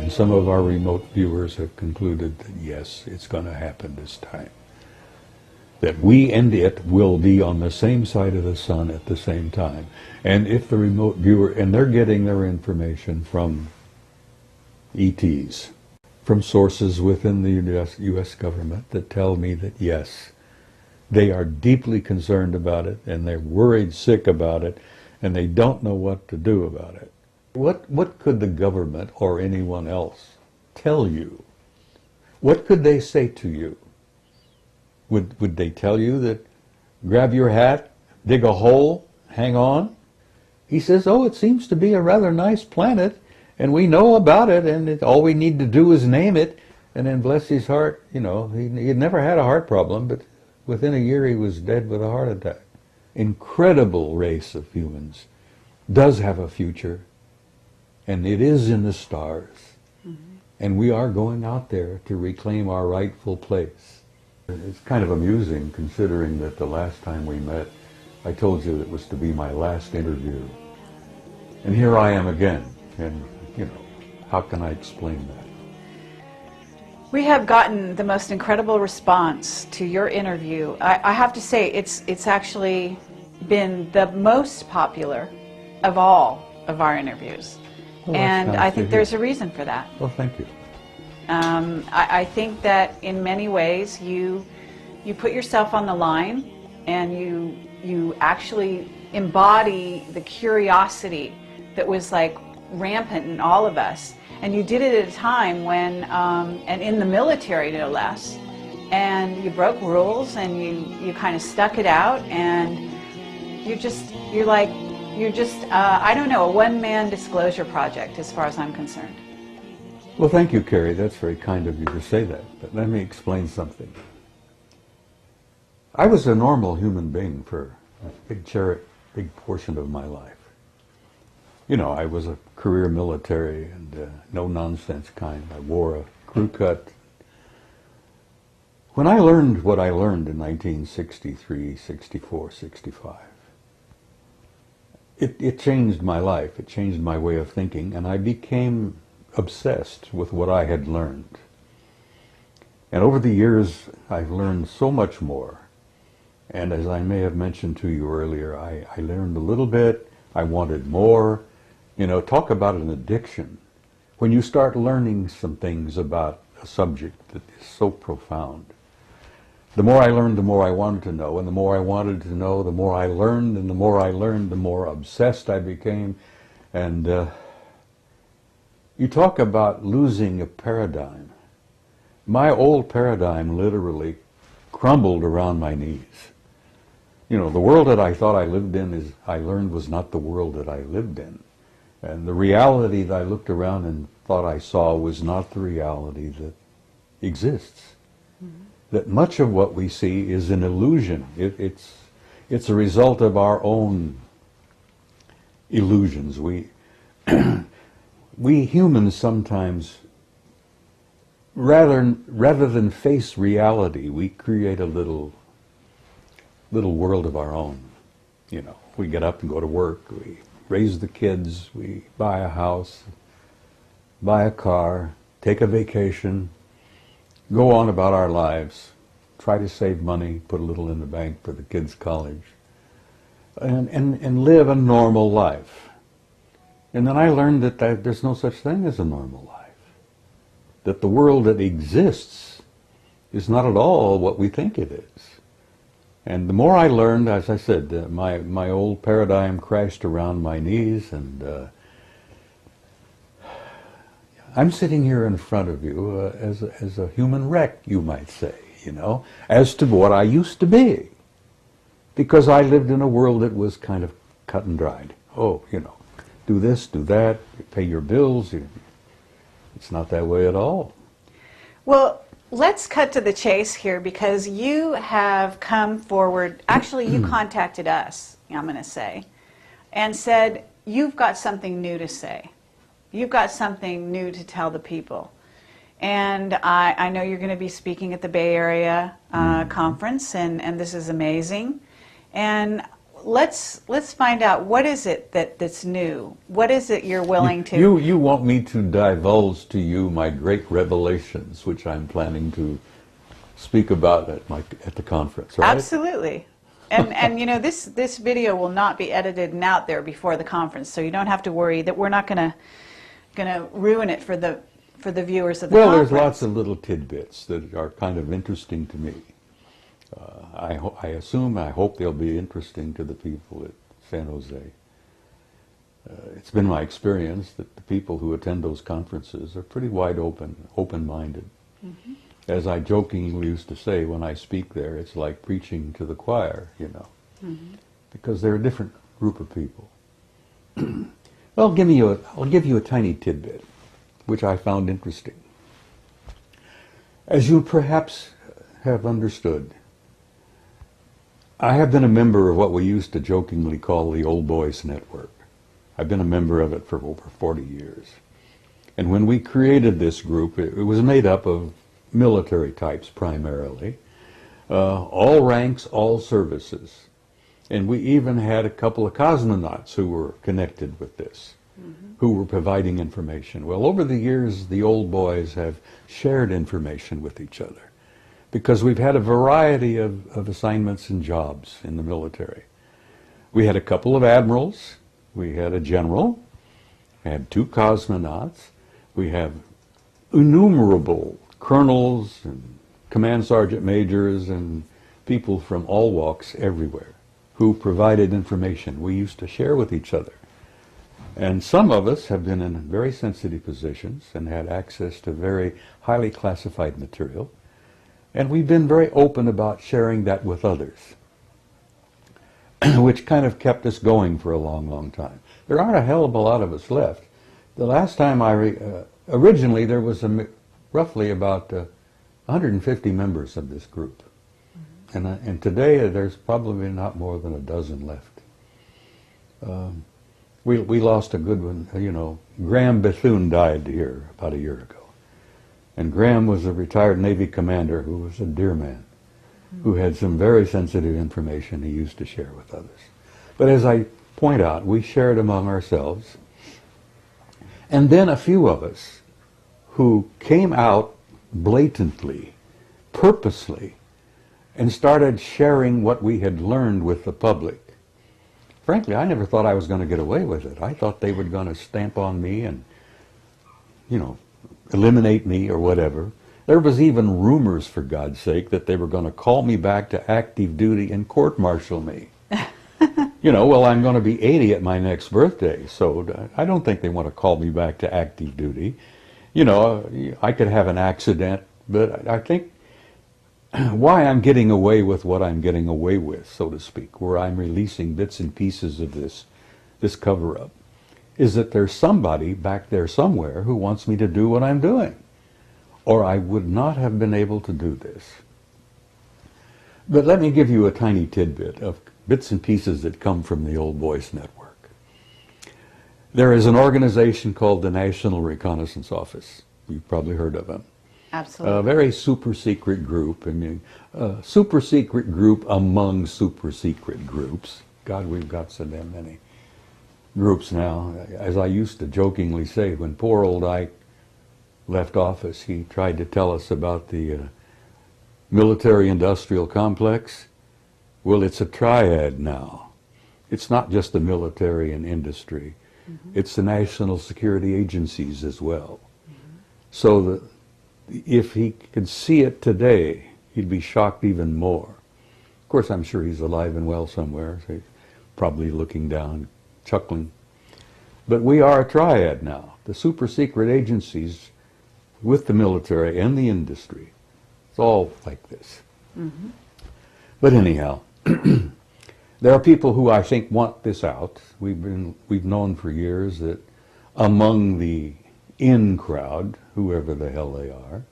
Some of our remote viewers have concluded that yes, it's going to happen this time. That we and it will be on the same side of the sun at the same time. And if the remote viewer, and they're getting their information from ETs, from sources within the US government that tell me that yes, they are deeply concerned about it, and they're worried sick about it, and they don't know what to do about it. What could the government or anyone else tell you? What could they say to you? Would they tell you that grab your hat, dig a hole, hang on? He says, oh, it seems to be a rather nice planet, and we know about it, and all we need to do is name it. And then bless his heart, you know, he had never had a heart problem, but within a year he was dead with a heart attack. Incredible race of humans, does have a future. And it is in the stars. Mm-hmm. And we are going out there to reclaim our rightful place. It's kind of amusing considering that the last time we met, I told you it was to be my last interview. And here I am again. And, you know, how can I explain that? We have gotten the most incredible response to your interview. I have to say, it's actually been the most popular of all of our interviews. Well, and I think there's a reason for that. Well, thank you. I think that in many ways you put yourself on the line, and you actually embody the curiosity that was like rampant in all of us. And you did it at a time when, and in the military no less, and you broke rules, and you kind of stuck it out, and you're just, I don't know, a one-man disclosure project as far as I'm concerned. Well, thank you, Carrie. That's very kind of you to say that. But let me explain something. I was a normal human being for a big portion of my life. You know, I was a career military and no-nonsense kind. I wore a crew cut. When I learned what I learned in 1963, 64, 65, it changed my life. It changed my way of thinking, and I became obsessed with what I had learned. And over the years, I've learned so much more. And as I may have mentioned to you earlier, I learned a little bit. I wanted more. You know, talk about an addiction. When you start learning some things about a subject that is so profound, the more I learned, the more I wanted to know, and the more I wanted to know, the more I learned, and the more I learned, the more obsessed I became. And you talk about losing a paradigm. My old paradigm literally crumbled around my knees. You know, the world that I thought I lived in, I learned was not the world that I lived in. And the reality that I looked around and thought I saw was not the reality that exists. Mm-hmm. That much of what we see is an illusion. It's a result of our own illusions. We humans sometimes, rather than face reality, we create a little world of our own. You know, we get up and go to work, we raise the kids, we buy a house, buy a car, take a vacation, go on about our lives, try to save money, put a little in the bank for the kids' college, and live a normal life. And then I learned that there's no such thing as a normal life. That the world that exists is not at all what we think it is. And the more I learned, as I said, my old paradigm crashed around my knees, and I'm sitting here in front of you as a human wreck, you might say, you know, as to what I used to be. Because I lived in a world that was kind of cut and dried. Oh, you know, do this, do that, you pay your bills. It's not that way at all. Well, let's cut to the chase here, because you have come forward, actually you contacted us, I'm going to say, and said you've got something new to say. You've got something new to tell the people. And I know you're going to be speaking at the Bay Area conference, and this is amazing. And let's find out, what is it that's new? What is it you're willing to... You want me to divulge to you my great revelations, which I'm planning to speak about at the conference, right? Absolutely. And you know, this video will not be edited and out there before the conference, so you don't have to worry that we're not going to ruin it for the viewers of the conference. Well, there's lots of little tidbits that are kind of interesting to me. I hope they'll be interesting to the people at San Jose. It's been my experience that the people who attend those conferences are pretty wide open-minded. Mm-hmm. As I jokingly used to say when I speak there, it's like preaching to the choir, you know, because they're a different group of people. Well, I'll give you a tiny tidbit, which I found interesting. As you perhaps have understood, I have been a member of what we used to jokingly call the Old Boys Network. I've been a member of it for over 40 years. And when we created this group, it was made up of military types primarily, all ranks, all services. And we even had a couple of cosmonauts who were connected with this, who were providing information. Well, over the years, the old boys have shared information with each other, because we've had a variety of assignments and jobs in the military. We had a couple of admirals, we had a general, we had 2 cosmonauts, we have innumerable colonels and command sergeant majors and people from all walks everywhere who provided information we used to share with each other. And some of us have been in very sensitive positions and had access to very highly classified material. And we've been very open about sharing that with others, which kind of kept us going for a long, long time. There aren't a hell of a lot of us left. The last time originally there was roughly about 150 members of this group. And today there's probably not more than a dozen left. We lost a good one, you know. Graham Bethune died here about a year ago. And Graham was a retired Navy commander who was a dear man, who had some very sensitive information he used to share with others. But as I point out, we shared among ourselves. And then a few of us who came out blatantly, purposely, and started sharing what we had learned with the public. Frankly, I never thought I was going to get away with it. I thought they were going to stamp on me and, you know, eliminate me or whatever. There was even rumors, for God's sake, that they were going to call me back to active duty and court-martial me. You know, well, I'm going to be 80 at my next birthday, so I don't think they want to call me back to active duty. You know, I could have an accident, but I think why I'm getting away with what I'm getting away with, so to speak, where I'm releasing bits and pieces of this cover-up, is that there's somebody back there somewhere who wants me to do what I'm doing, or I would not have been able to do this. But let me give you a tiny tidbit of bits and pieces that come from the Old Boys Network. There is an organization called the National Reconnaissance Office. You've probably heard of them. Absolutely. A very super secret group. I mean, super secret group among super secret groups. God, we've got so damn many groups now. As I used to jokingly say, when poor old Ike left office, he tried to tell us about the military-industrial complex. Well, it's a triad now. It's not just the military and industry. It's the national security agencies as well. So if he could see it today, he'd be shocked even more. Of course, I'm sure he's alive and well somewhere, so he's probably looking down, chuckling. But we are a triad now. The super secret agencies with the military and the industry. It's all like this. But anyhow, there are people who I think want this out. We've known for years that among the in crowd, whoever the hell they are.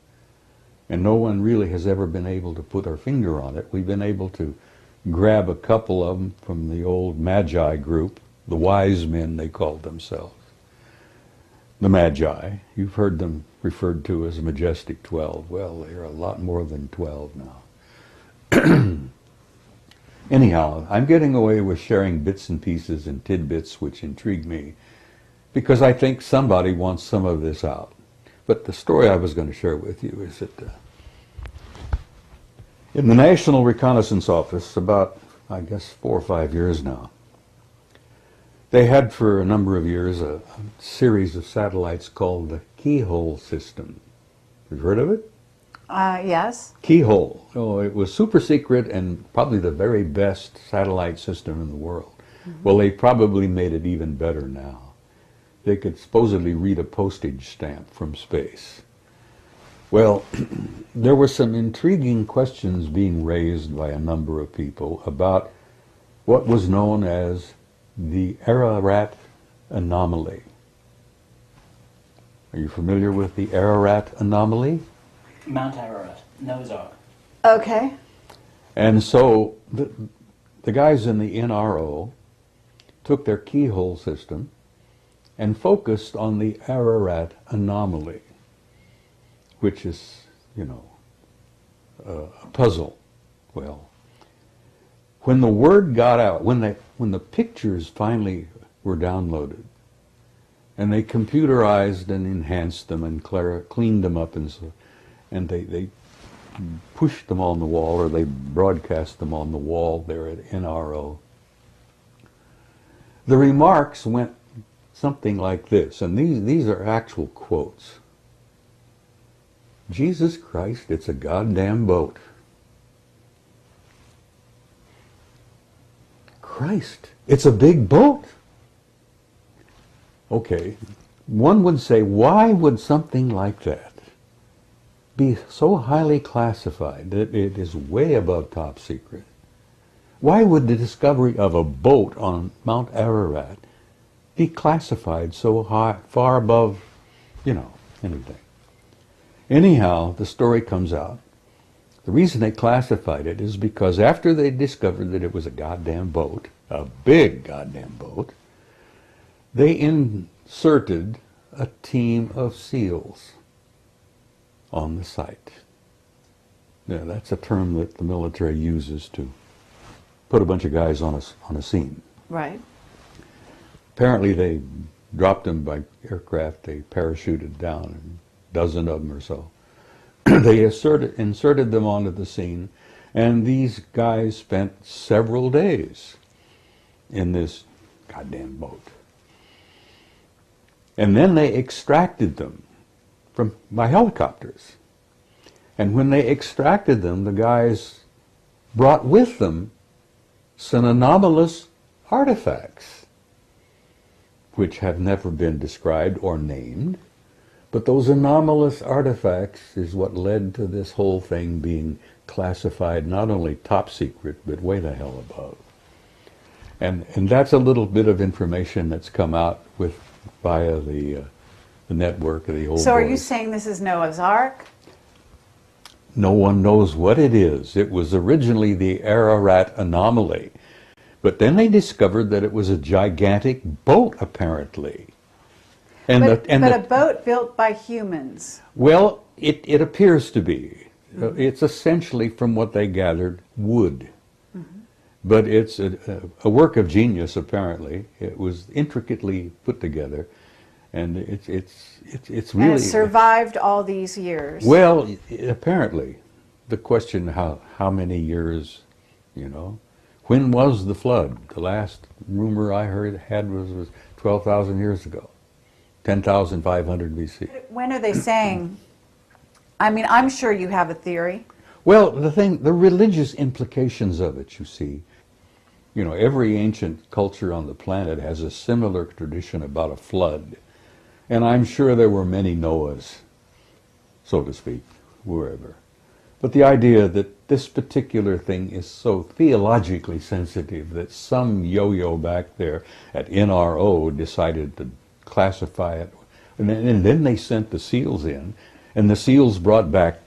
And no one really has ever been able to put our finger on it. We've been able to grab a couple of them from the old Magi group, the wise men they called themselves. The Magi, you've heard them referred to as Majestic 12. Well, they're a lot more than 12 now. Anyhow, I'm getting away with sharing bits and pieces and tidbits which intrigue me because I think somebody wants some of this out. But the story I was going to share with you is that in the National Reconnaissance Office, about, I guess, 4 or 5 years now, they had for a number of years a series of satellites called the Keyhole system. You've heard of it? Yes. Keyhole. Oh, it was super secret and probably the very best satellite system in the world. Mm-hmm. Well, they probably made it even better now. They could supposedly read a postage stamp from space. Well, there were some intriguing questions being raised by a number of people about what was known as the Ararat anomaly. Are you familiar with the Ararat anomaly? Mount Ararat, Noah's Ark. Okay. And so the guys in the NRO took their keyhole system and focused on the Ararat anomaly, which is, you know, a puzzle. Well, when the word got out, when the pictures finally were downloaded, and they computerized and enhanced them and cleaned them up, and they pushed them on the wall, or they broadcast them on the wall there at NRO, the remarks went something like this, and these are actual quotes. Jesus Christ, it's a goddamn boat. Christ, it's a big boat. Okay, one would say, why would something like that be so highly classified that it is way above top secret? Why would the discovery of a boat on Mount Ararat be classified so high, far above, you know, anything? Anyhow, the story comes out. The reason they classified it is because after they discovered that it was a goddamn boat, a big goddamn boat, they inserted a team of SEALs on the site. Now, that's a term that the military uses to put a bunch of guys on a scene. Right. Apparently they dropped them by aircraft, they parachuted down, a dozen of them or so. They inserted them onto the scene, and these guys spent several days in this goddamn boat. And then they extracted them by helicopters. And when they extracted them, the guys brought with them some anomalous artifacts, which have never been described or named. But those anomalous artifacts is what led to this whole thing being classified not only top secret, but way the hell above. And that's a little bit of information that's come out via the network of the old So are you boys. saying this is Noah's Ark? No one knows what it is. It was originally the Ararat anomaly. But then they discovered that it was a gigantic boat, apparently. And But a boat built by humans. Well, it appears to be. It's essentially, from what they gathered, wood. Mm-hmm. But it's a work of genius, apparently. It was intricately put together, and it's really... And it survived all these years. Well, apparently. The question, how many years, you know? When was the flood? The last rumor I had was 12,000 years ago. 10,500 BC. When are they saying? I mean, I'm sure you have a theory. Well, the religious implications of it, you see. You know, every ancient culture on the planet has a similar tradition about a flood. And I'm sure there were many Noahs, so to speak, wherever. But the idea that this particular thing is so theologically sensitive that some yo-yo back there at NRO decided to classify it. And then they sent the seals in, and the seals brought back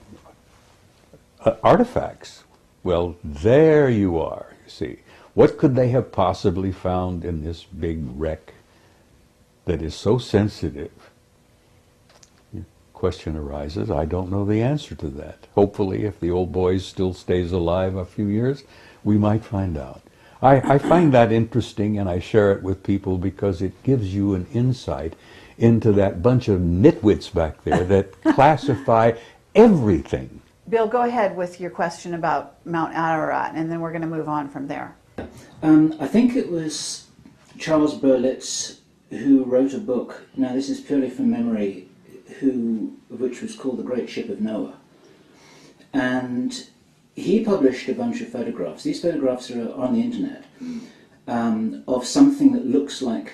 artifacts. Well, there you are, you see. What could they have possibly found in this big wreck that is so sensitive? Question arises, I don't know the answer to that. Hopefully, if the old boy still stays alive a few years, we might find out. I find that interesting, and I share it with people because it gives you an insight into that bunch of nitwits back there that classify everything. Bill, go ahead with your question about Mount Ararat, and then we're going to move on from there. I think it was Charles Berlitz who wrote a book, now this is purely from memory, which was called The Great Ship of Noah. And he published a bunch of photographs. These photographs are on the internet, of something that looks like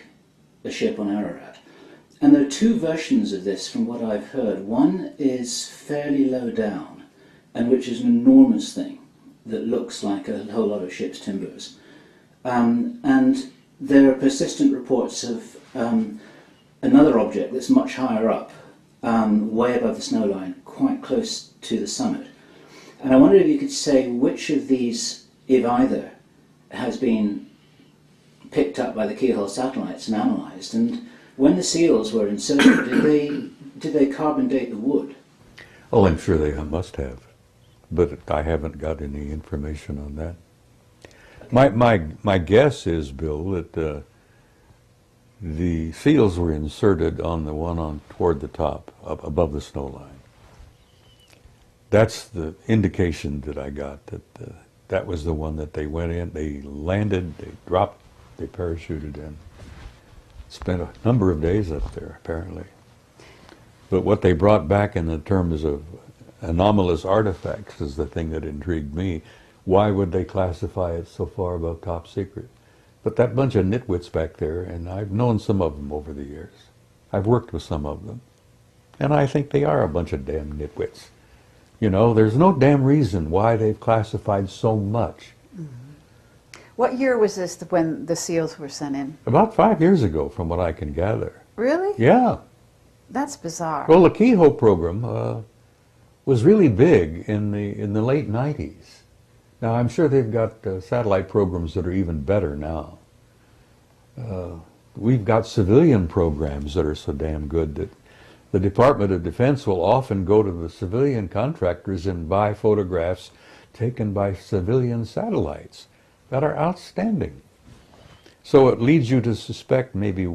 a ship on Ararat. And there are two versions of this from what I've heard. One is fairly low down, and which is an enormous thing that looks like a whole lot of ship's timbers. And there are persistent reports of another object that's much higher up, way above the snow line, quite close to the summit. And I wondered if you could say which of these, if either, has been picked up by the keyhole satellites and analysed. And when the seals were inserted, did they carbon date the wood? Oh, I'm sure they must have, but I haven't got any information on that. My guess is, Bill, that the seals were inserted on the one on toward the top, up above the snow line. That's the indication that I got, that that was the one that they went in, they landed, they dropped, they parachuted in. Spent a number of days up there, apparently. But what they brought back in the terms of anomalous artifacts is the thing that intrigued me. Why would they classify it so far above top secret? But that bunch of nitwits back there, and I've known some of them over the years. I've worked with some of them. And I think they are a bunch of damn nitwits. You know, there's no damn reason why they've classified so much. Mm-hmm. What year was this when the seals were sent in? About 5 years ago, from what I can gather. Really? Yeah. That's bizarre. Well, the keyhole program was really big in the late 90s. Now, I'm sure they've got satellite programs that are even better now. We've got civilian programs that are so damn good that the Department of Defense will often go to the civilian contractors and buy photographs taken by civilian satellites that are outstanding. So it leads you to suspect maybe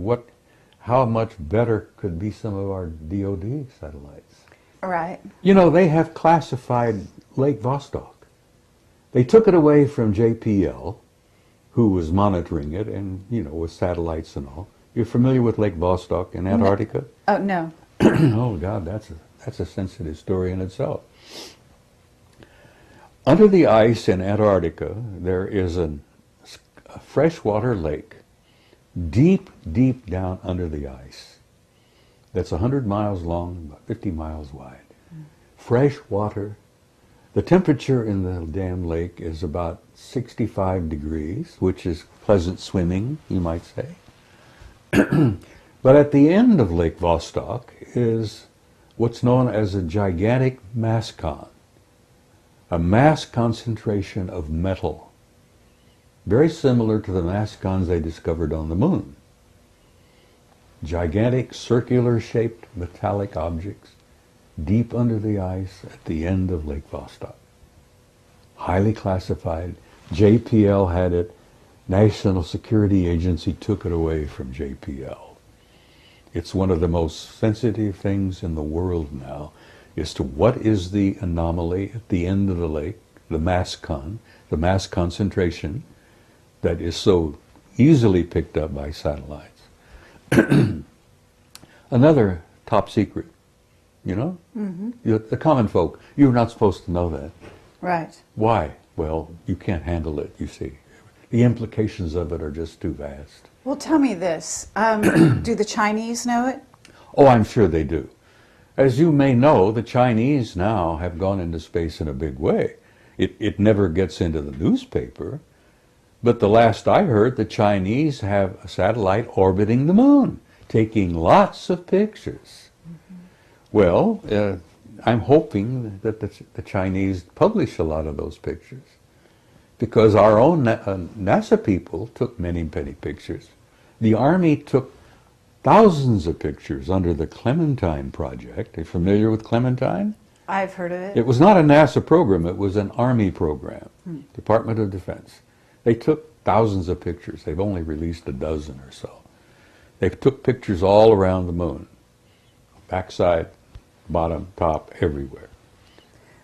how much better could be some of our DoD satellites. Right. You know, they have classified Lake Vostok. They took it away from JPL, who was monitoring it, and, you know, with satellites and all. You're familiar with Lake Vostok in Antarctica? No. Oh, no. Oh, God, that's a sensitive story in itself. Under the ice in Antarctica, there is a freshwater lake, deep, deep down under the ice. That's 100 miles long, about 50 miles wide. Fresh water. The temperature in the damn lake is about 65 degrees, which is pleasant swimming, you might say. But at the end of Lake Vostok is what's known as a gigantic mass con, a mass concentration of metal, very similar to the mass cons they discovered on the moon. Gigantic circular-shaped metallic objects deep under the ice at the end of Lake Vostok. Highly classified. JPL had it. National Security Agency took it away from JPL. It's one of the most sensitive things in the world now as to what is the anomaly at the end of the lake, the mass concentration that is so easily picked up by satellites. Another top secret, you know? Mm-hmm. The common folk, you're not supposed to know that. Right. Why? Well, you can't handle it, you see. The implications of it are just too vast. Well, tell me this. Do the Chinese know it? Oh, I'm sure they do. As you may know, the Chinese now have gone into space in a big way. It never gets into the newspaper, but the last I heard, the Chinese have a satellite orbiting the moon. taking lots of pictures. Well, I'm hoping that the Chinese publish a lot of those pictures, because our own NASA people took many, many pictures. The Army took thousands of pictures under the Clementine Project. Are you familiar with Clementine? I've heard of it. It was not a NASA program, it was an Army program, Department of Defense. They took thousands of pictures. They've only released a dozen or so. They took pictures all around the moon, backside, bottom, top, everywhere.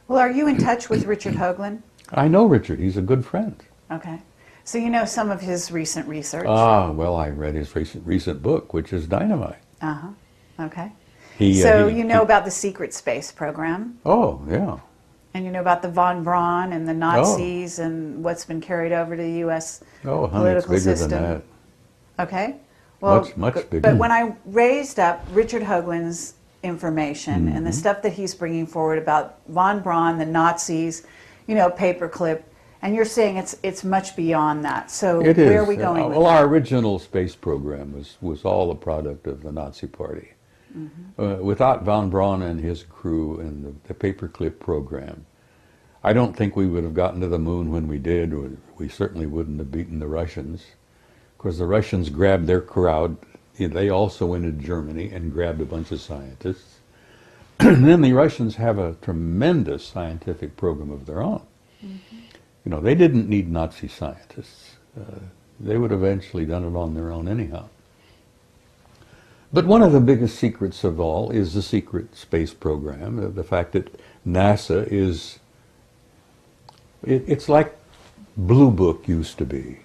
Well, are you in touch with Richard Hoagland? I know Richard. He's a good friend. Okay. So you know some of his recent research? Well, I read his recent book, which is dynamite. Uh-huh. Okay. You know about the secret space program? Oh, yeah. And you know about the von Braun and the Nazis and what's been carried over to the U.S. Oh, honey, it's political bigger system? than that. Okay. Well, much bigger. But when I raised up Richard Hoagland's information and the stuff that he's bringing forward about von Braun, the Nazis, you know, paperclip, and you're saying it's much beyond that. So It is. where are we going with Well, that? our original space program was all a product of the Nazi Party. Without von Braun and his crew and the paperclip program, I don't think we would have gotten to the moon when we did. Or we certainly wouldn't have beaten the Russians. Because the Russians grabbed their crowd. They also went into Germany and grabbed a bunch of scientists. And then the Russians have a tremendous scientific program of their own. You know, they didn't need Nazi scientists. They would have eventually done it on their own anyhow. But one of the biggest secrets of all is the secret space program, the fact that NASA is, it's like Blue Book used to be.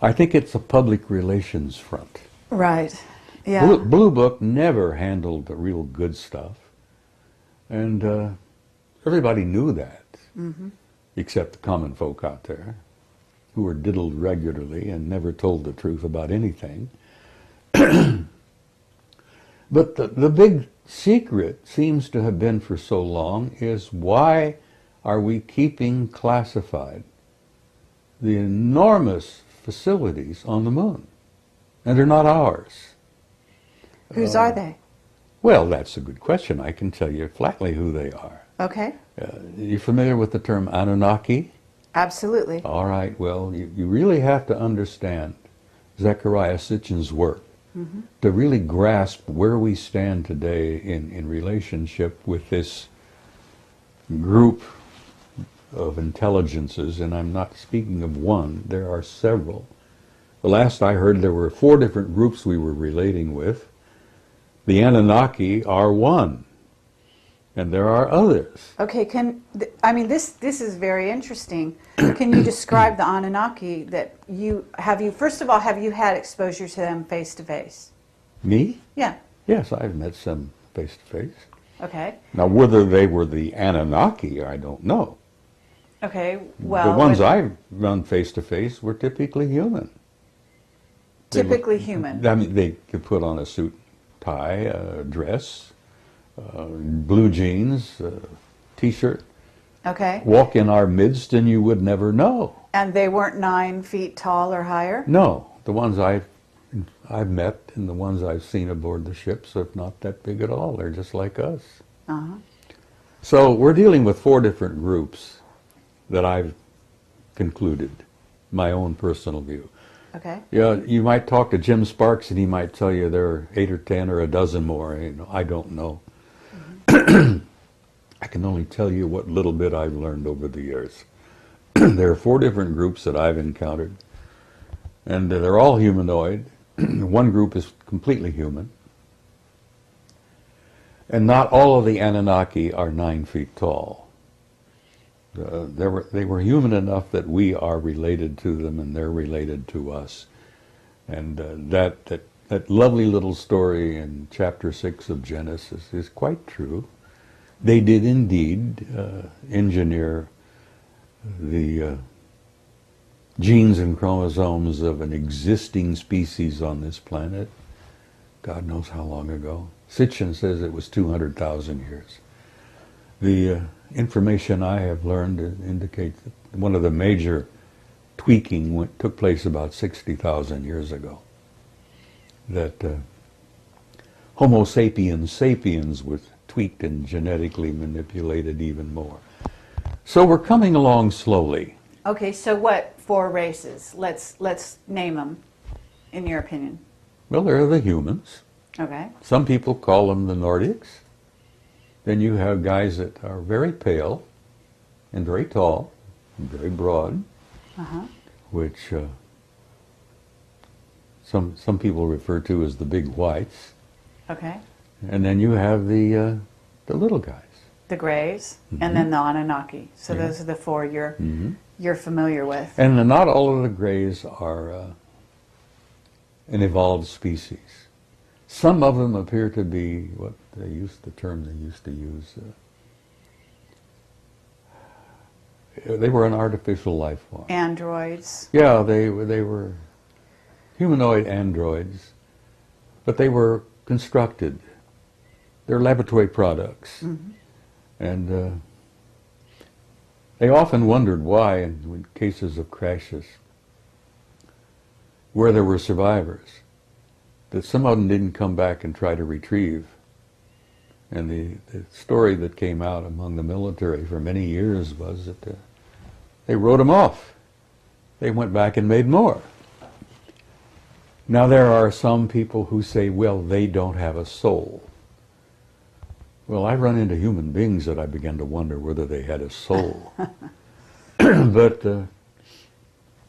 I think it's a public relations front. Right. Yeah. Blue Book never handled the real good stuff. And everybody knew that, except the common folk out there, who were diddled regularly and never told the truth about anything. But the big secret seems to have been for so long is, why are we keeping classified the enormous facilities on the moon? And they're not ours. Whose are they? Well, that's a good question. I can tell you flatly who they are. Okay. You familiar with the term Anunnaki? Absolutely. All right, well, you really have to understand Zecharia Sitchin's work to really grasp where we stand today in relationship with this group of intelligences, and I'm not speaking of one, there are several. The last I heard, there were 4 different groups we were relating with. The Anunnaki are one, and there are others. Okay, this is very interesting. Can you describe the Anunnaki that first of all, have you had exposure to them face to face? Me? Yeah. Yes, I've met some face to face. Okay. Now, whether they were the Anunnaki, I don't know. Okay, well... The ones I've run face to face were typically human. Typically human. I mean, they could put on a suit, tie, a dress, blue jeans, T-shirt, Okay. walk in our midst, and you would never know. And they weren't 9 feet tall or higher? No, the ones I've met and the ones I've seen aboard the ships are not that big at all. They're just like us. Uh-huh. So we're dealing with 4 different groups that I've concluded, my own personal view. Okay. Yeah, you might talk to Jim Sparks and he might tell you there are 8 or 10 or a dozen more. You know, I don't know. I can only tell you what little bit I've learned over the years. There are 4 different groups that I've encountered, and they're all humanoid. One group is completely human. And not all of the Anunnaki are 9 feet tall. They were human enough that we are related to them and they're related to us. And that lovely little story in chapter 6 of Genesis is quite true. They did indeed engineer the genes and chromosomes of an existing species on this planet. God knows how long ago. Sitchin says it was 200,000 years. The information I have learned indicates that one of the major tweaking took place about 60,000 years ago. That Homo sapiens sapiens was tweaked and genetically manipulated even more. So we're coming along slowly. Okay, so what 4 races? Let's name them, in your opinion. Well, there are the humans. Okay. Some people call them the Nordics. Then you have guys that are very pale and very tall and very broad, which some people refer to as the big whites. Okay. And then you have the little guys. The Greys, and then the Anunnaki. So those are the 4 you're familiar with. And not all of the Greys are an evolved species. Some of them appear to be what they used to use. They were an artificial life form. Androids. Yeah, they were humanoid androids, but they were constructed. They're laboratory products. And they often wondered why, in cases of crashes, where there were survivors, that some of them didn't come back and try to retrieve. And the story that came out among the military for many years was that they wrote them off. They went back and made more. Now there are some people who say, well, they don't have a soul. Well, I run into human beings that I began to wonder whether they had a soul. But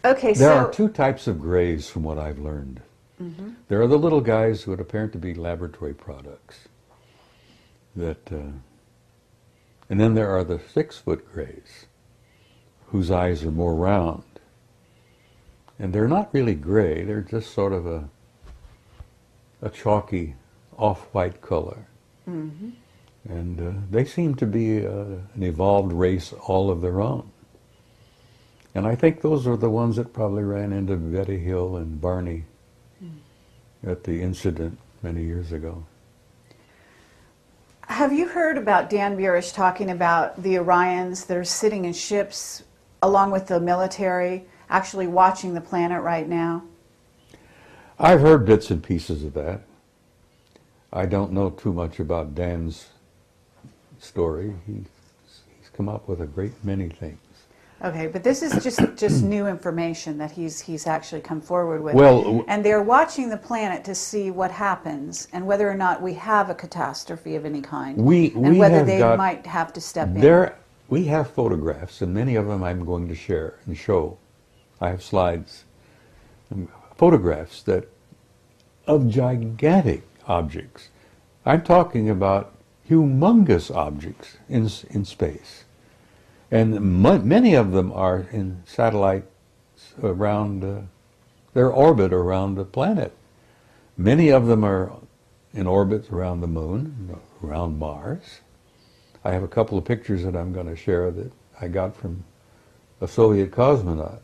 Okay, there are 2 types of Greys from what I've learned. There are the little guys who would appear to be laboratory products. And then there are the 6-foot Greys, whose eyes are more round. And they're not really gray, they're just sort of a chalky off-white color. And they seem to be an evolved race all of their own. And I think those are the ones that probably ran into Betty Hill and Barney at the incident many years ago. Have you heard about Dan Burish talking about the Orions that are sitting in ships along with the military, actually watching the planet right now? I've heard bits and pieces of that. I don't know too much about Dan's story. He's come up with a great many things. Okay, but this is just new information that he's actually come forward with. Well, and they're watching the planet to see what happens and whether or not we have a catastrophe of any kind, and whether they might have to step in. We have photographs, and many of them I'm going to share and show. I have slides, photographs of gigantic objects. I'm talking about humongous objects in space. And many of them are in satellites around their orbit around the planet. Many of them are in orbits around the moon, around Mars. I have a couple of pictures that I'm going to share that I got from a Soviet cosmonaut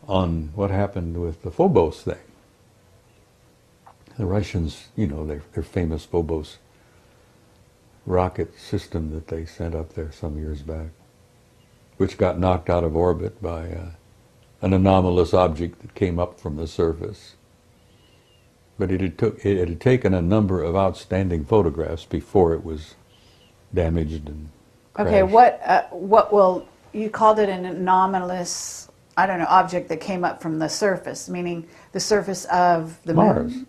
on what happened with the Phobos thing. The Russians, their famous Phobos rocket system that they sent up there some years back, which got knocked out of orbit by an anomalous object that came up from the surface. But it had taken a number of outstanding photographs before it was damaged and crashed. Okay, you called it an anomalous, object that came up from the surface, meaning the surface of the Mars. moon?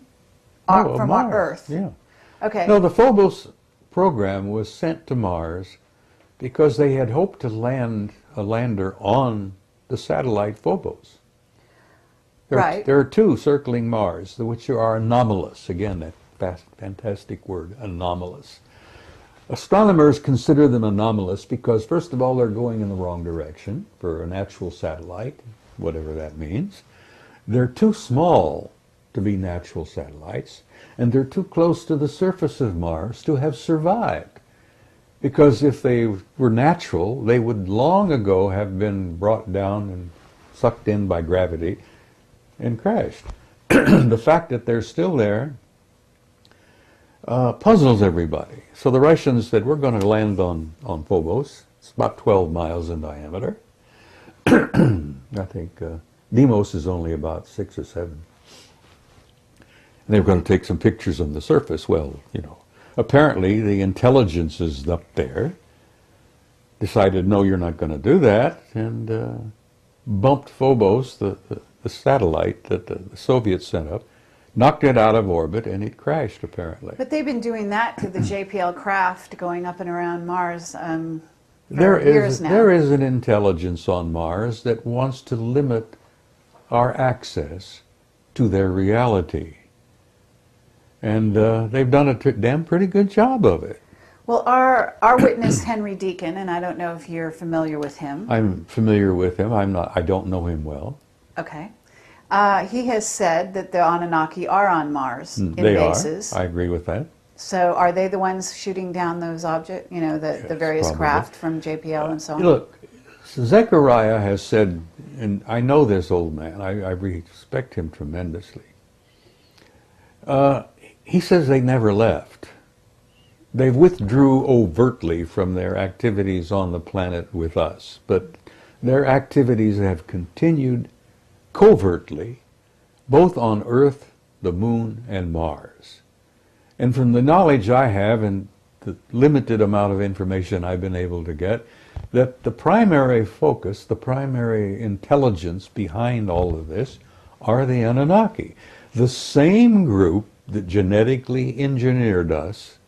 From Mars. Earth. Yeah. Okay. No, the Phobos program was sent to Mars because they had hoped to land a lander on the satellite Phobos. There are 2 circling Mars, which are anomalous. Again, that fantastic word, anomalous. Astronomers consider them anomalous because, first of all, they're going in the wrong direction for an actual satellite, whatever that means. They're too small to be natural satellites, and they're too close to the surface of Mars to have survived. Because if they were natural, they would long ago have been brought down and sucked in by gravity and crashed. The fact that they're still there puzzles everybody. So the Russians said, we're going to land on Phobos. It's about 12 miles in diameter. I think Deimos is only about 6 or 7. And they were going to take some pictures on the surface. Well, you know, apparently the intelligences up there decided, no, you're not going to do that, and bumped Phobos, the satellite that the Soviets sent up, knocked it out of orbit, and it crashed, apparently. But they've been doing that to the JPL craft going up and around Mars for There years now. There is an intelligence on Mars that wants to limit our access to their reality. And they've done a damn pretty good job of it. Well, our witness, Henry Deacon, and I don't know if you're familiar with him. I'm familiar with him. I don't know him well. Okay. He has said that the Anunnaki are on Mars in They bases. are. I agree with that. So are they the ones shooting down those objects, you know, the various probably. craft from JPL and so on? Look, Zechariah has said, and I know this old man, I respect him tremendously. He says they never left. They withdrew overtly from their activities on the planet with us, but their activities have continued covertly, both on Earth, the Moon, and Mars. And from the knowledge I have and the limited amount of information I've been able to get, that the primary focus, the primary intelligence behind all of this are the Anunnaki, the same group that genetically engineered us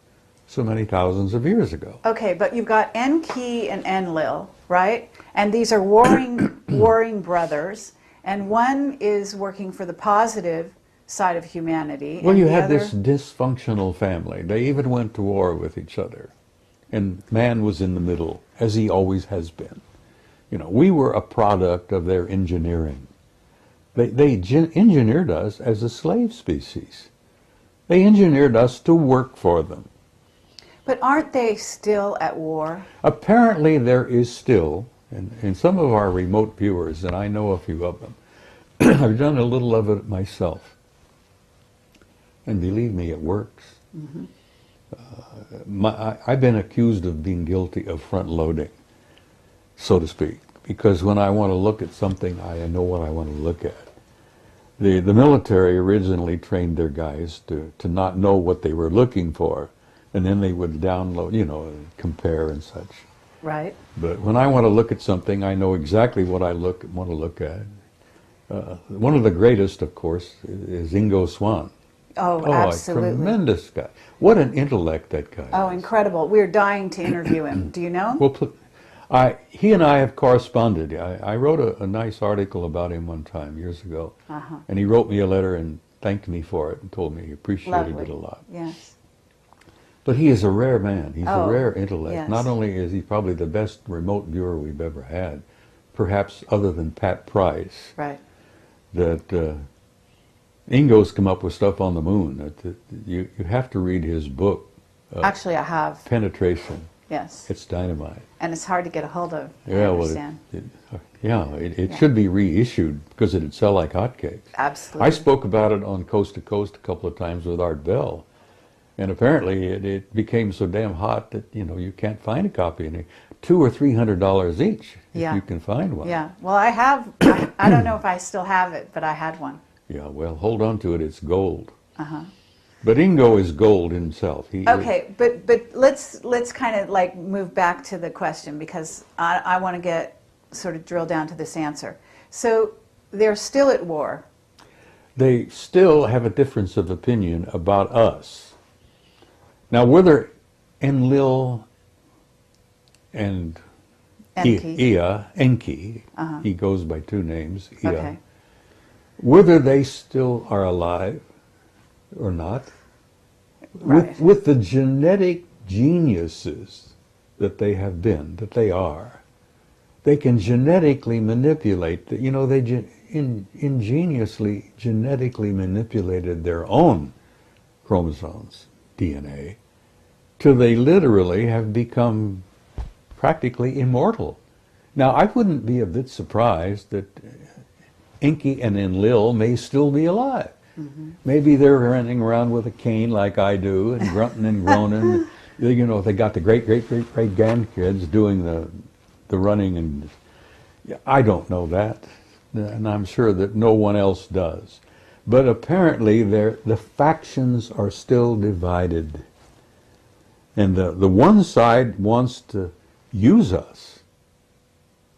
so many thousands of years ago. Okay, but you've got Enki and Enlil, right? And these are warring brothers, and one is working for the positive side of humanity. Well, and you the had other... this dysfunctional family. They even went to war with each other. And man was in the middle, as he always has been. You know, we were a product of their engineering. They engineered us as a slave species. They engineered us to work for them. But aren't they still at war? Apparently there is still, and some of our remote viewers, and I know a few of them, I've done a little of it myself. And believe me, it works. Mm-hmm. I've been accused of being guilty of front-loading, so to speak, because when I want to look at something, I know what I want to look at. The military originally trained their guys to not know what they were looking for, and then they would download, you know, compare and such. Right. But when I want to look at something, I know exactly what I want to look at. One of the greatest, of course, is Ingo Swann. Oh, absolutely. A tremendous guy. What an intellect that guy Oh, is. incredible. We're dying to interview him. Do you know him? Well, he and I have corresponded. I wrote a nice article about him one time, years ago. Uh-huh. And he wrote me a letter and thanked me for it and told me he appreciated Lovely. it a lot. Yes. But he is a rare man. He's a rare intellect. Yes. Not only is he probably the best remote viewer we've ever had, perhaps other than Pat Price, Right. that Ingo's come up with stuff on the moon. That you have to read his book, Actually, I have. Penetration. Yes. It's dynamite. And it's hard to get a hold of. I Yeah, understand. it should be reissued because it'd sell like hotcakes. Absolutely. I spoke about it on Coast to Coast a couple of times with Art Bell, and apparently it became so damn hot that you can't find a copy anymore. $200 or $300 each if you can find one. Yeah. Well, I have. I don't know if I still have it, but I had one. Yeah. Well, hold on to it. It's gold. Uh-huh. But Ingo is gold himself. Okay, but let's kind of like move back to the question, because I want to get sort of drill down to this answer. So they're still at war. They still have a difference of opinion about us. Now, whether Enlil and Enki, he goes by two names, Okay. whether they still are alive or not, Right. with the genetic geniuses that they have been, that they are, they can genetically manipulate, they ingeniously genetically manipulated their own chromosomes, DNA, till they literally have become practically immortal. Now, I wouldn't be a bit surprised that Enki and Enlil may still be alive. Mm-hmm. Maybe they're running around with a cane like I do, and grunting and groaning. They got the great grandkids doing the running, and I don't know that, and I'm sure that no one else does. But apparently the factions are still divided. And the one side wants to use us,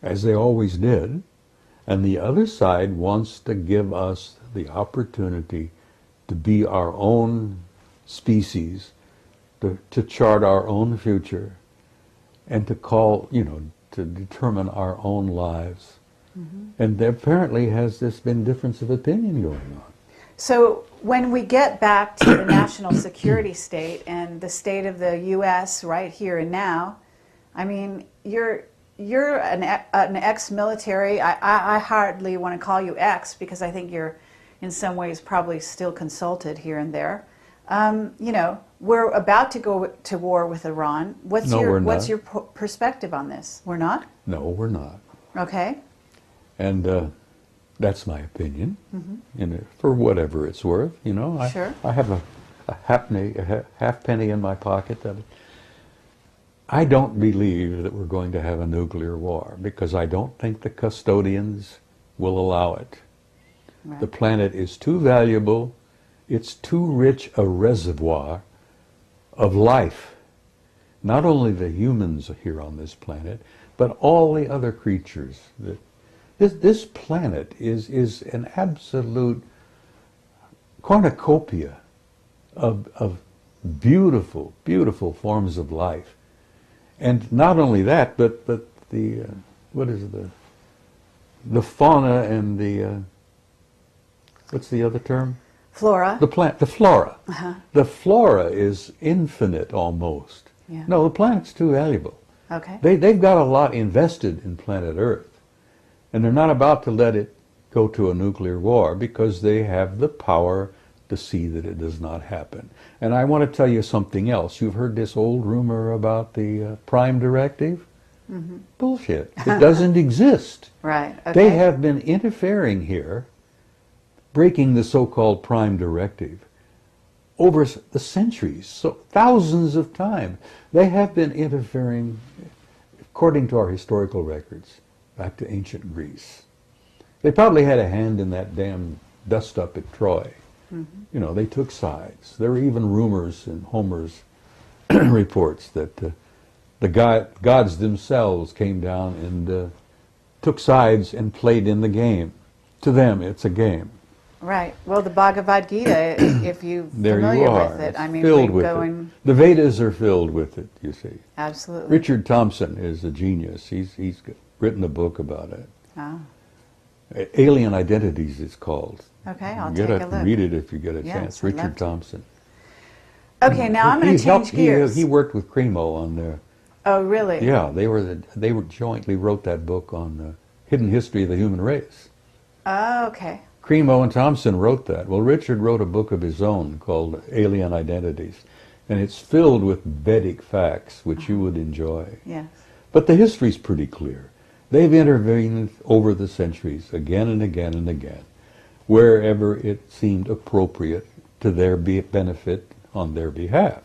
as they always did, and the other side wants to give us the opportunity to be our own species, to chart our own future, and to call, to determine our own lives. Mm-hmm. And there apparently has this been difference of opinion going on. So when we get back to the national security state and the state of the U.S. right here and now, I mean, you're an ex-military. I hardly want to call you ex because I think you're in some ways probably still consulted here and there. We're about to go to war with Iran. What's your perspective on this? We're not? No, we're not. Okay. And that's my opinion. Mm-hmm. And for whatever it's worth, Sure. I have a half penny in my pocket that I don't believe that we're going to have a nuclear war because I don't think the custodians will allow it. Right. The planet is too valuable. It's too rich a reservoir of life. Not only the humans here on this planet, but all the other creatures. This planet is an absolute cornucopia of beautiful, beautiful forms of life. And not only that, but the the fauna and the what's the other term? Flora. The flora. Uh-huh. The flora is infinite almost. Yeah. No, the planet's too valuable. Okay. They've got a lot invested in planet Earth, and they're not about to let it go to a nuclear war because they have the power to see that it does not happen. And I want to tell you something else. You've heard this old rumor about the Prime Directive? Mm-hmm. Bullshit. It doesn't exist. Right. Okay. They have been interfering here, breaking the so-called Prime Directive over the centuries, so thousands of times. They have been interfering, according to our historical records, back to ancient Greece. They probably had a hand in that damn dust-up at Troy. Mm-hmm. They took sides. There were even rumors in Homer's reports that the gods themselves came down and took sides and played in the game. To them, it's a game. Right. Well, the Bhagavad Gita, if you're familiar with it, I mean, filled with it. The Vedas are filled with it, you see. Absolutely. Richard Thompson is a genius. He's written a book about it. Oh. Alien Identities, it's called. Okay, I'll take a look. Read it if you get a Yes, chance. I'd love Richard to. Thompson. Okay, now I'm going to change gears. He worked with Cremo on there. Oh, really? Yeah, they were jointly wrote that book on hidden history of the human race. Oh, okay. Cremo and Thompson wrote that. Well, Richard wrote a book of his own called Alien Identities, and it's filled with Vedic facts, which you would enjoy. Yes. But the history's pretty clear. They've intervened over the centuries, again and again and again, wherever it seemed appropriate to their benefit on their behalf.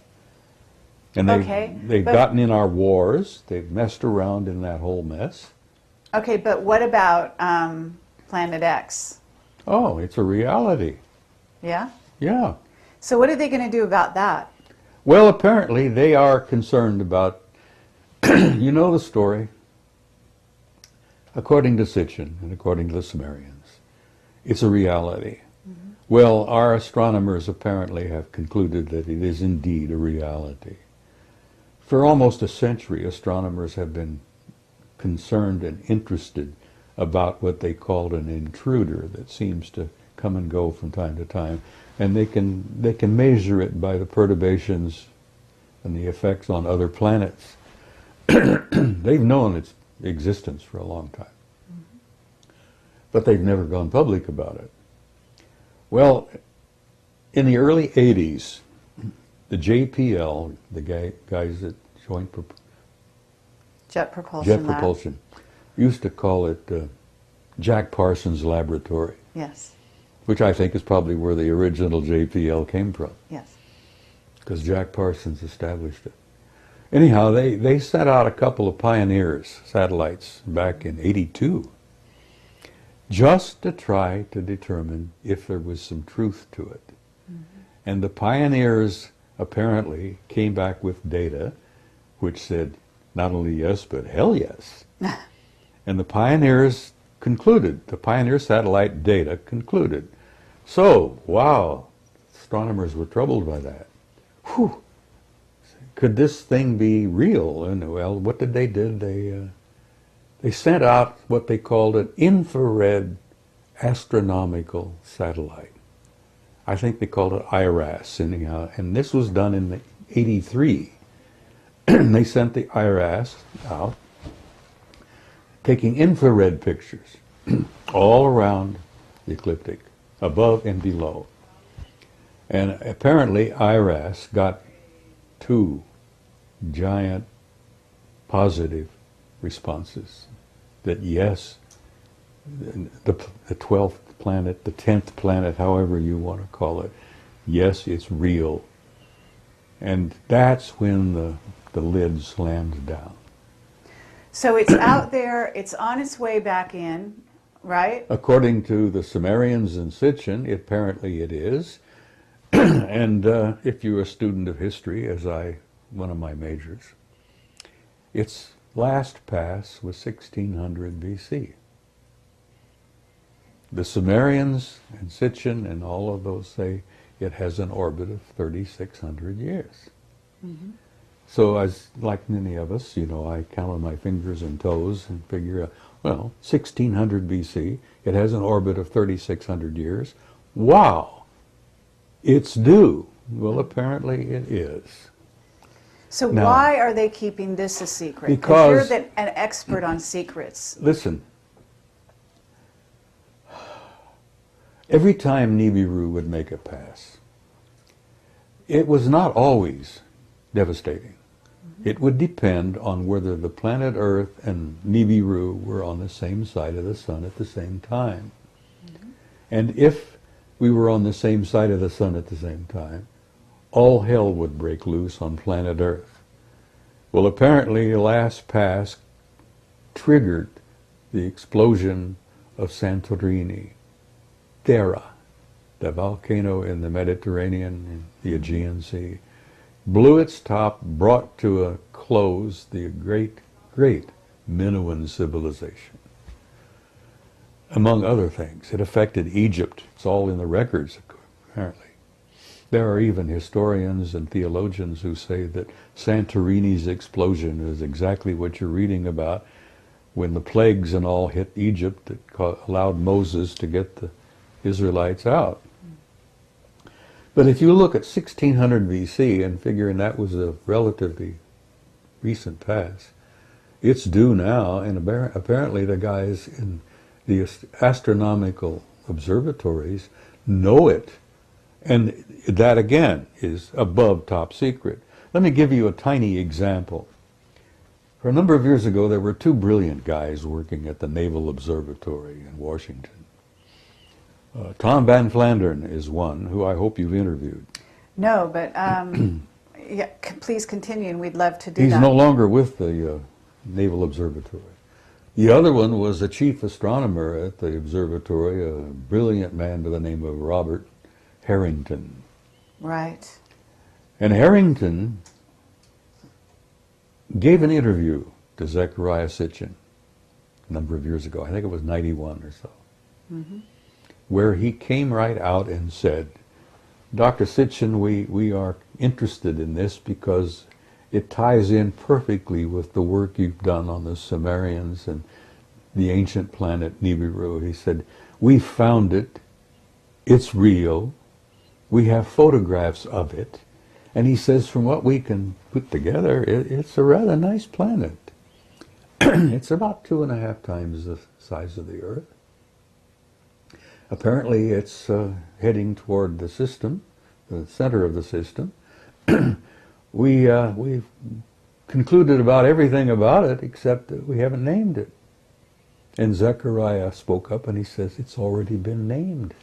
And they've gotten in our wars. They've messed around in that whole mess. Okay, but what about Planet X? Oh, it's a reality. Yeah? Yeah. So what are they going to do about that? Well, apparently they are concerned about, you know the story, according to Sitchin and according to the Sumerians, it's a reality. Mm-hmm. Well, our astronomers apparently have concluded that it is indeed a reality. For almost a century, astronomers have been concerned and interested about what they called an intruder that seems to come and go from time to time, and they can measure it by the perturbations and the effects on other planets. They've known its existence for a long time, but they've never gone public about it. Well, in the early 80s, the JPL, the guys at Jet Propulsion Propulsion, used to call it Jack Parsons Laboratory. Yes. Which I think is probably where the original JPL came from. Yes. Because Jack Parsons established it. Anyhow, they sent out a couple of Pioneers satellites back in '82. just to try to determine if there was some truth to it. Mm-hmm. And the pioneers apparently came back with data which said not only yes, but hell yes. And the pioneers concluded, the Pioneer satellite data concluded. So, wow, astronomers were troubled by that. Whew. Could this thing be real? And well, what did they do? They sent out what they called an infrared astronomical satellite. I think they called it IRAS anyhow, and this was done in '83. They sent the IRAS out, taking infrared pictures all around the ecliptic, above and below. And apparently IRAS got 2 giant positive responses that yes, the 12th planet, the 10th planet, however you want to call it, yes, it's real. And that's when the lid slammed down. So it's out there, it's on its way back in, right? According to the Sumerians in Sitchin, apparently it is. And if you're a student of history, as one of my majors, its last pass was 1600 BC. The Sumerians and Sitchin and all of those say it has an orbit of 3,600 years. Mm-hmm. So as like many of us, I count on my fingers and toes and figure out, well, 1600 BC, it has an orbit of 3,600 years. Wow, it's due. Well, apparently it is. So now, why are they keeping this a secret? Because you're an expert on secrets. Listen, every time Nibiru would make a pass, it was not always devastating. It would depend on whether the planet Earth and Nibiru were on the same side of the sun at the same time. Mm-hmm. And if we were on the same side of the sun at the same time, all hell would break loose on planet Earth. Well, apparently the last pass triggered the explosion of Santorini, Thera, the volcano in the Mediterranean and the Aegean Sea, blew its top, brought to a close the great Minoan civilization. Among other things, it affected Egypt. It's all in the records, apparently. There are even historians and theologians who say that Santorini's explosion is exactly what you're reading about when the plagues and all hit Egypt that allowed Moses to get the Israelites out. But if you look at 1600 BC and figuring that was a relatively recent pass, it's due now, and apparently the guys in the astronomical observatories know it. And that, again, is above top secret. Let me give you a tiny example. For a number of years ago, there were 2 brilliant guys working at the Naval Observatory in Washington. Tom Van Flandern is one who I hope you've interviewed. No, but yeah, please continue, and we'd love to do He's that. no longer with the Naval Observatory. The other one was the chief astronomer at the observatory, a brilliant man by the name of Robert Harrington. Right. And Harrington gave an interview to Zecharia Sitchin a number of years ago. I think it was 91 or so. Mm-hmm. Where he came right out and said, Dr. Sitchin, we are interested in this because it ties in perfectly with the work you've done on the Sumerians and the ancient planet Nibiru. He said, we found it, it's real, we have photographs of it, and he says from what we can put together, it's a rather nice planet. It's about 2.5 times the size of the Earth. Apparently it's heading toward the system, the center of the system. We've concluded about everything about it except that we haven't named it. And Zecharia spoke up and he says, it's already been named.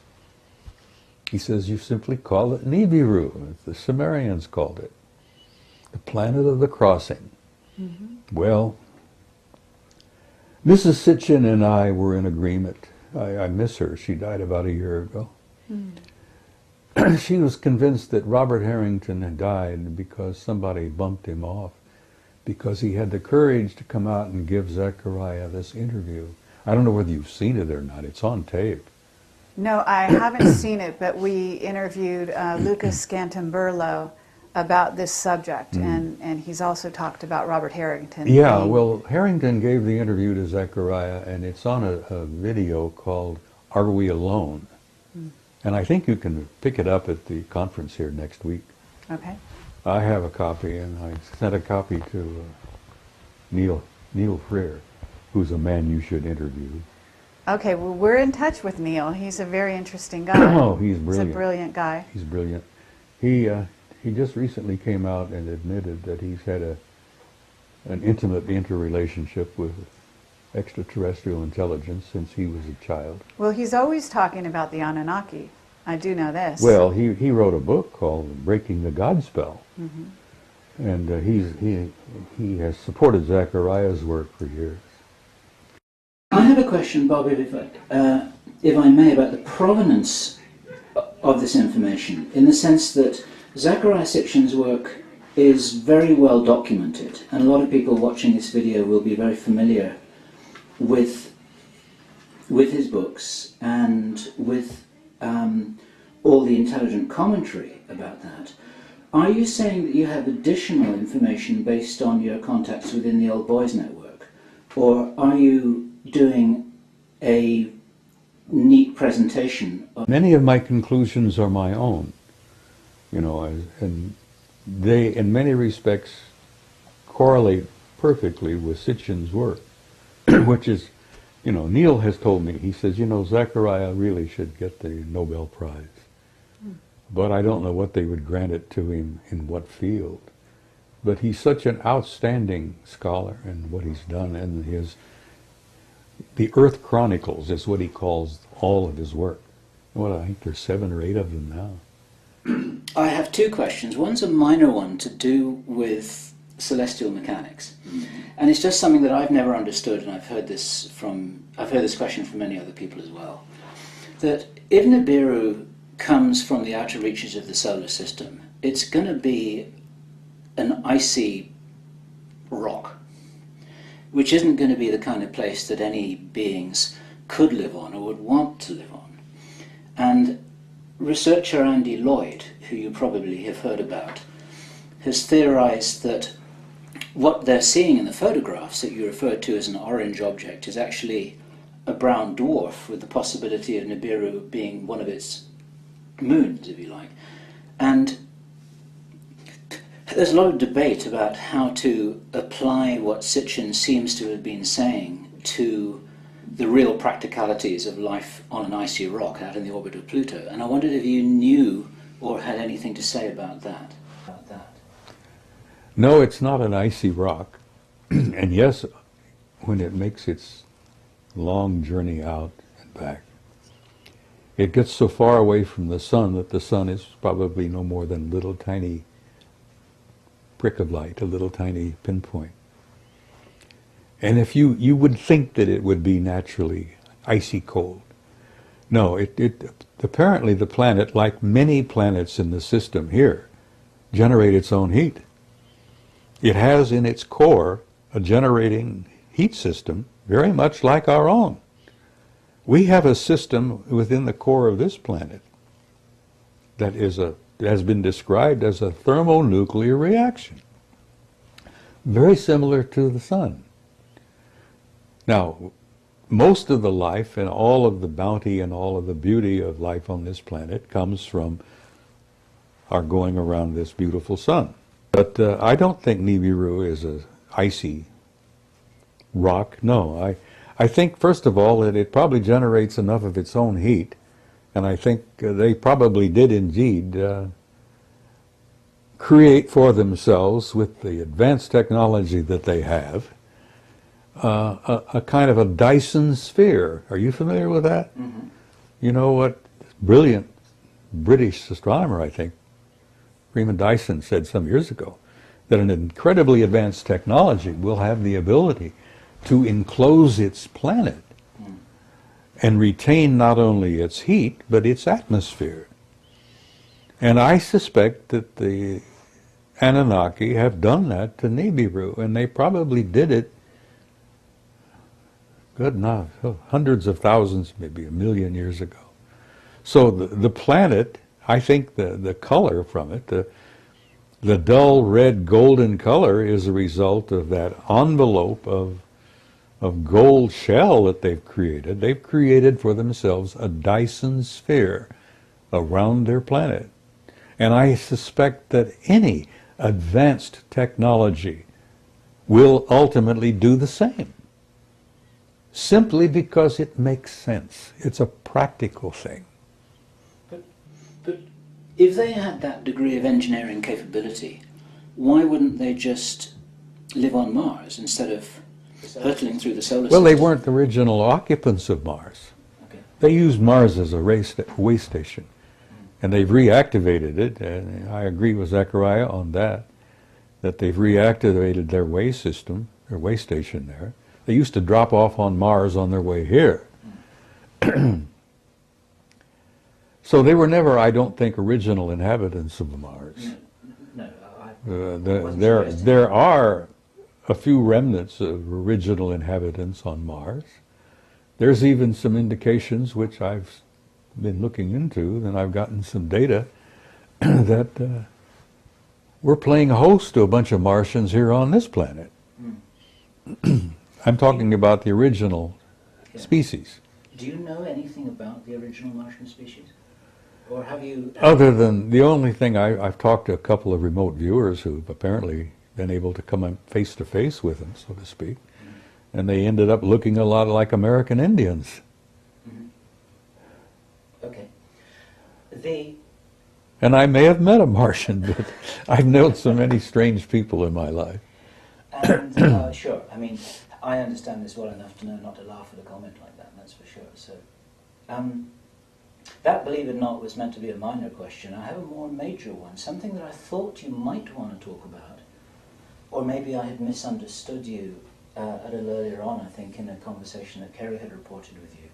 He says, you simply call it Nibiru, as the Sumerians called it, the planet of the crossing. Mm-hmm. Well, Mrs. Sitchin and I were in agreement I miss her. She died about a year ago. She was convinced that Robert Harrington had died because somebody bumped him off, because he had the courage to come out and give Zechariah this interview. I don't know whether you've seen it or not. It's on tape. No, I haven't seen it, but we interviewed Lucas Scantamburlo about this subject, and he's also talked about Robert Harrington. Yeah, well, Harrington gave the interview to Zechariah, and it's on a video called Are We Alone? And I think you can pick it up at the conference here next week. Okay. I have a copy, and I sent a copy to Neil Freer, who's a man you should interview. Okay, well, we're in touch with Neil. He's a very interesting guy. Oh, he's brilliant. He's a brilliant guy. He's brilliant. He just recently came out and admitted that he's had an intimate interrelationship with extraterrestrial intelligence since he was a child. Well, he's always talking about the Anunnaki. I do know this. Well, he wrote a book called Breaking the Godspell. And he has supported Zechariah's work for years. I have a question, Bob, if I may, about the provenance of this information, in the sense that Zechariah Sitchin's work is very well documented, and a lot of people watching this video will be very familiar with his books and with all the intelligent commentary about that. Are you saying that you have additional information based on your contacts within the Old Boys Network, or are you doing a neat presentation of... Many of my conclusions are my own, you know, and they, in many respects, correlate perfectly with Sitchin's work, which is, you know, Neil has told me, he says, you know, Zechariah really should get the Nobel Prize. But I don't know what they would grant it to him in what field. But he's such an outstanding scholar in what he's done, and the Earth Chronicles is what he calls all of his work. Well, I think there's 7 or 8 of them now. I have 2 questions. One's a minor one to do with celestial mechanics. And it's just something that I've never understood, and I've heard this question from many other people as well. That if Nibiru comes from the outer reaches of the solar system, it's going to be an icy rock, which isn't going to be the kind of place that any beings could live on or would want to live on. And researcher Andy Lloyd, who you probably have heard about, has theorized that what they're seeing in the photographs that you referred to as an orange object is actually a brown dwarf, with the possibility of Nibiru being one of its moons, if you like. And there's a lot of debate about how to apply what Sitchin seems to have been saying to the real practicalities of life on an icy rock out in the orbit of Pluto. And I wondered if you knew or had anything to say about that. No, it's not an icy rock. And yes, when it makes its long journey out and back, it gets so far away from the sun that the sun is probably no more than a little tiny prick of light, a little tiny pinpoint. And if you would think that it would be naturally icy cold. No, apparently the planet, like many planets in the system here, generate its own heat. It has in its core a generating heat system very much like our own. We have a system within the core of this planet that has been described as a thermonuclear reaction, very similar to the sun. Now, most of the life and all of the bounty and all of the beauty of life on this planet comes from our going around this beautiful sun. But I don't think Nibiru is an icy rock. No, I think, first of all, that it probably generates enough of its own heat, and I think they probably did indeed create for themselves, with the advanced technology that they have, a kind of a Dyson sphere. Are you familiar with that? Mm-hmm. You know what? Brilliant British astronomer, I think, Freeman Dyson, said some years ago that an incredibly advanced technology will have the ability to enclose its planet and retain not only its heat, but its atmosphere. And I suspect that the Anunnaki have done that to Nibiru, and they probably did it, good enough, hundreds of thousands, maybe a million years ago. So the planet, I think the color from it, the dull red golden color is a result of that envelope of gold shell that they've created. They've created for themselves a Dyson sphere around their planet. And I suspect that any advanced technology will ultimately do the same, simply because it makes sense. It's a practical thing. But if they had that degree of engineering capability, why wouldn't they just live on Mars instead of hurtling through the solar system? Well, they weren't the original occupants of Mars. Okay. They used Mars as a way station, and they've reactivated it, and I agree with Zechariah on that they've reactivated their way system, their way station there. They used to drop off on Mars on their way here. So they were never, I don't think, original inhabitants of Mars. There are a few remnants of original inhabitants on Mars. There's even some indications, which I've been looking into, and I've gotten some data, that we're playing host to a bunch of Martians here on this planet. I'm talking about the original species. Do you know anything about the original Martian species? Or have you... Other than the only thing, I've talked to a couple of remote viewers who've apparently been able to come face to face with them, so to speak, and they ended up looking a lot like American Indians. Okay. And I may have met a Martian, but I've known so many strange people in my life. And sure, I mean, I understand this well enough to know not to laugh at a comment like that, that's for sure. So, that, believe it or not, was meant to be a minor question. I have a more major one, something that I thought you might want to talk about, or maybe I had misunderstood you a little earlier on, I think, in a conversation that Kerry had reported with you.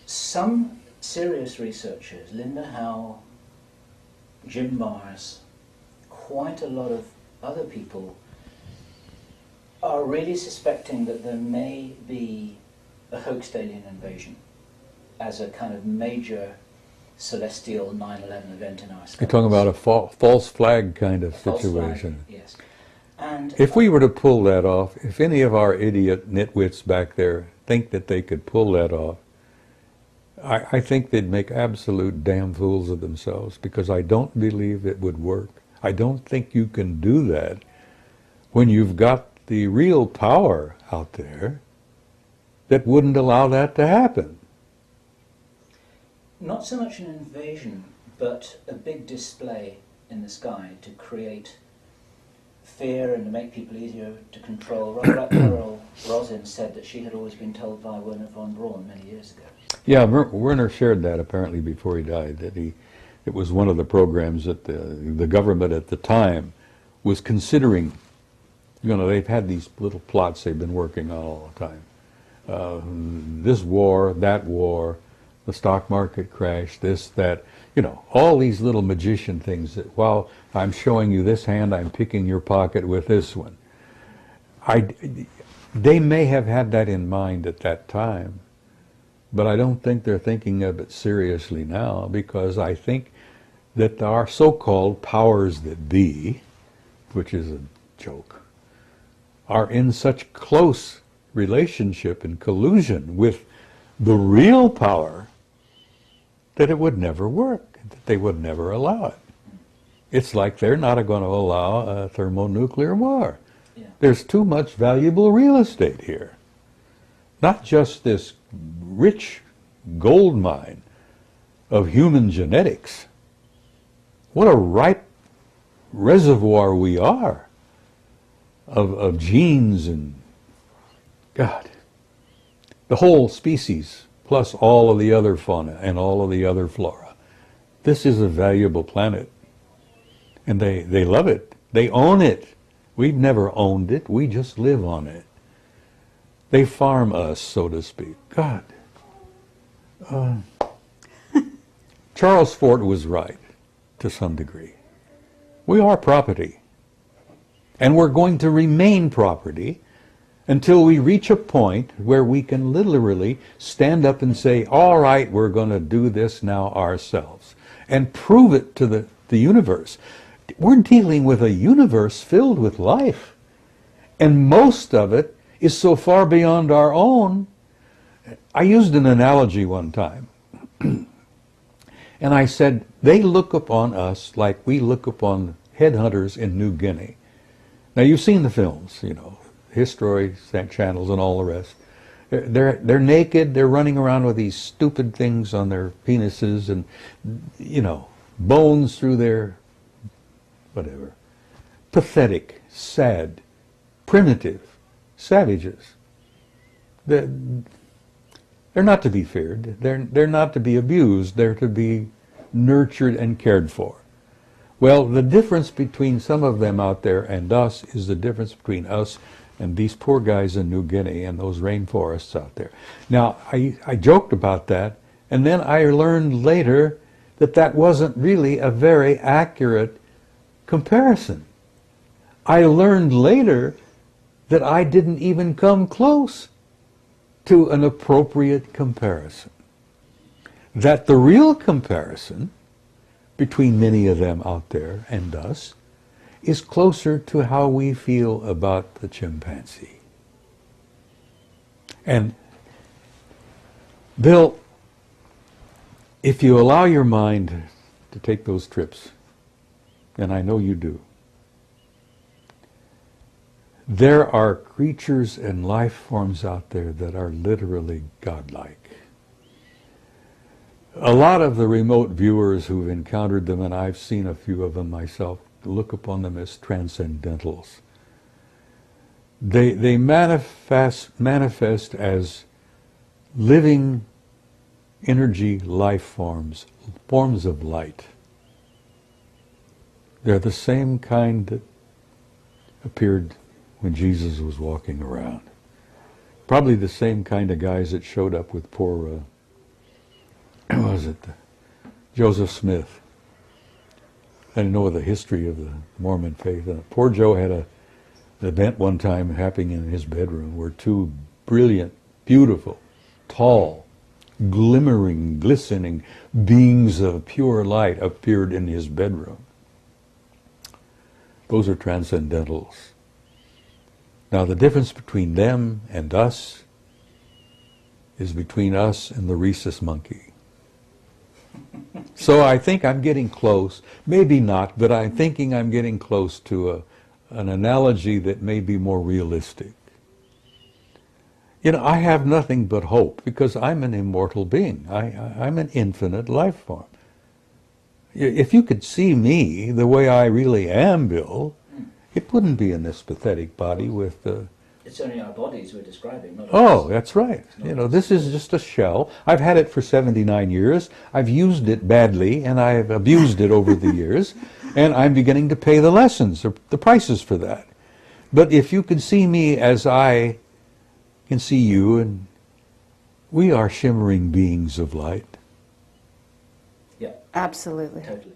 Some serious researchers, Linda Howe, Jim Mars, quite a lot of other people, are really suspecting that there may be a hoaxed alien invasion as a kind of major celestial 9/11 event in our skies. You're talking about a false flag kind of situation. Flag, yes. And if we were to pull that off, if any of our idiot nitwits back there think that they could pull that off, I think they'd make absolute damn fools of themselves, because I don't believe it would work. I don't think you can do that when you've got the real power out there that wouldn't allow that to happen. Not so much an invasion, but a big display in the sky to create fear and to make people easier to control. Carol Rosin said that she had always been told by Werner von Braun many years ago. Yeah, Werner shared that apparently before he died, that it was one of the programs that the government at the time was considering. You know, they've had these little plots they've been working on all the time. This war, that war, the stock market crash, this, that, you know, all these little magician things that while I'm showing you this hand, I'm picking your pocket with this one. They may have had that in mind at that time, but I don't think they're thinking of it seriously now, because I think that our so-called powers that be, which is a joke, are in such close relationship and collusion with the real power that it would never work, that they would never allow it. It's like they're not going to allow a thermonuclear war. Yeah. There's too much valuable real estate here. Not just this rich gold mine of human genetics. What a ripe reservoir we are of genes and, God, the whole species, plus all of the other fauna and all of the other flora. This is a valuable planet. And they love it. They own it. We've never owned it. We just live on it. They farm us, so to speak. God, Charles Fort was right to some degree. We are property. And we're going to remain property until we reach a point where we can literally stand up and say, all right, we're going to do this now ourselves, and prove it to the universe. We're dealing with a universe filled with life, and most of it is so far beyond our own. I used an analogy one time, and I said, they look upon us like we look upon headhunters in New Guinea. Now, you've seen the films, you know, History channels and all the rest. They're naked, they're running around with these stupid things on their penises and, you know, bones through their, whatever. Pathetic, sad, primitive, savages. They're not to be feared. They're not to be abused. They're to be nurtured and cared for. Well, the difference between some of them out there and us is the difference between us and these poor guys in New Guinea and those rainforests out there. Now, I joked about that, and then I learned later that that wasn't really a very accurate comparison. I learned later that I didn't even come close to an appropriate comparison. That the real comparison between many of them out there and us is closer to how we feel about the chimpanzee. And Bill, if you allow your mind to take those trips, and I know you do, there are creatures and life forms out there that are literally godlike. A lot of the remote viewers who've encountered them, and I've seen a few of them myself, look upon them as transcendentals. They manifest as living energy life forms, forms of light. They're the same kind that appeared when Jesus was walking around. Probably the same kind of guys that showed up with poor, Joseph Smith. I didn't know the history of the Mormon faith. Poor Joe had an event one time happening in his bedroom where two brilliant, beautiful, tall, glimmering, glistening beings of pure light appeared in his bedroom. Those are transcendentals. Now, the difference between them and us is between us and the rhesus monkey. So I think I'm getting close, maybe not, but I'm thinking I'm getting close to an analogy that may be more realistic. You know, I have nothing but hope because I'm an immortal being. I'm an infinite life form. If you could see me the way I really am, Bill, it wouldn't be in this pathetic body with the... It's only our bodies we're describing, not Oh, us. that's right. You know, this is just a shell. I've had it for 79 years. I've used it badly, and I've abused it over the years, and I'm beginning to pay the lessons, or the prices for that. But if you can see me as I can see you, and we are shimmering beings of light. Yeah. Absolutely. Totally.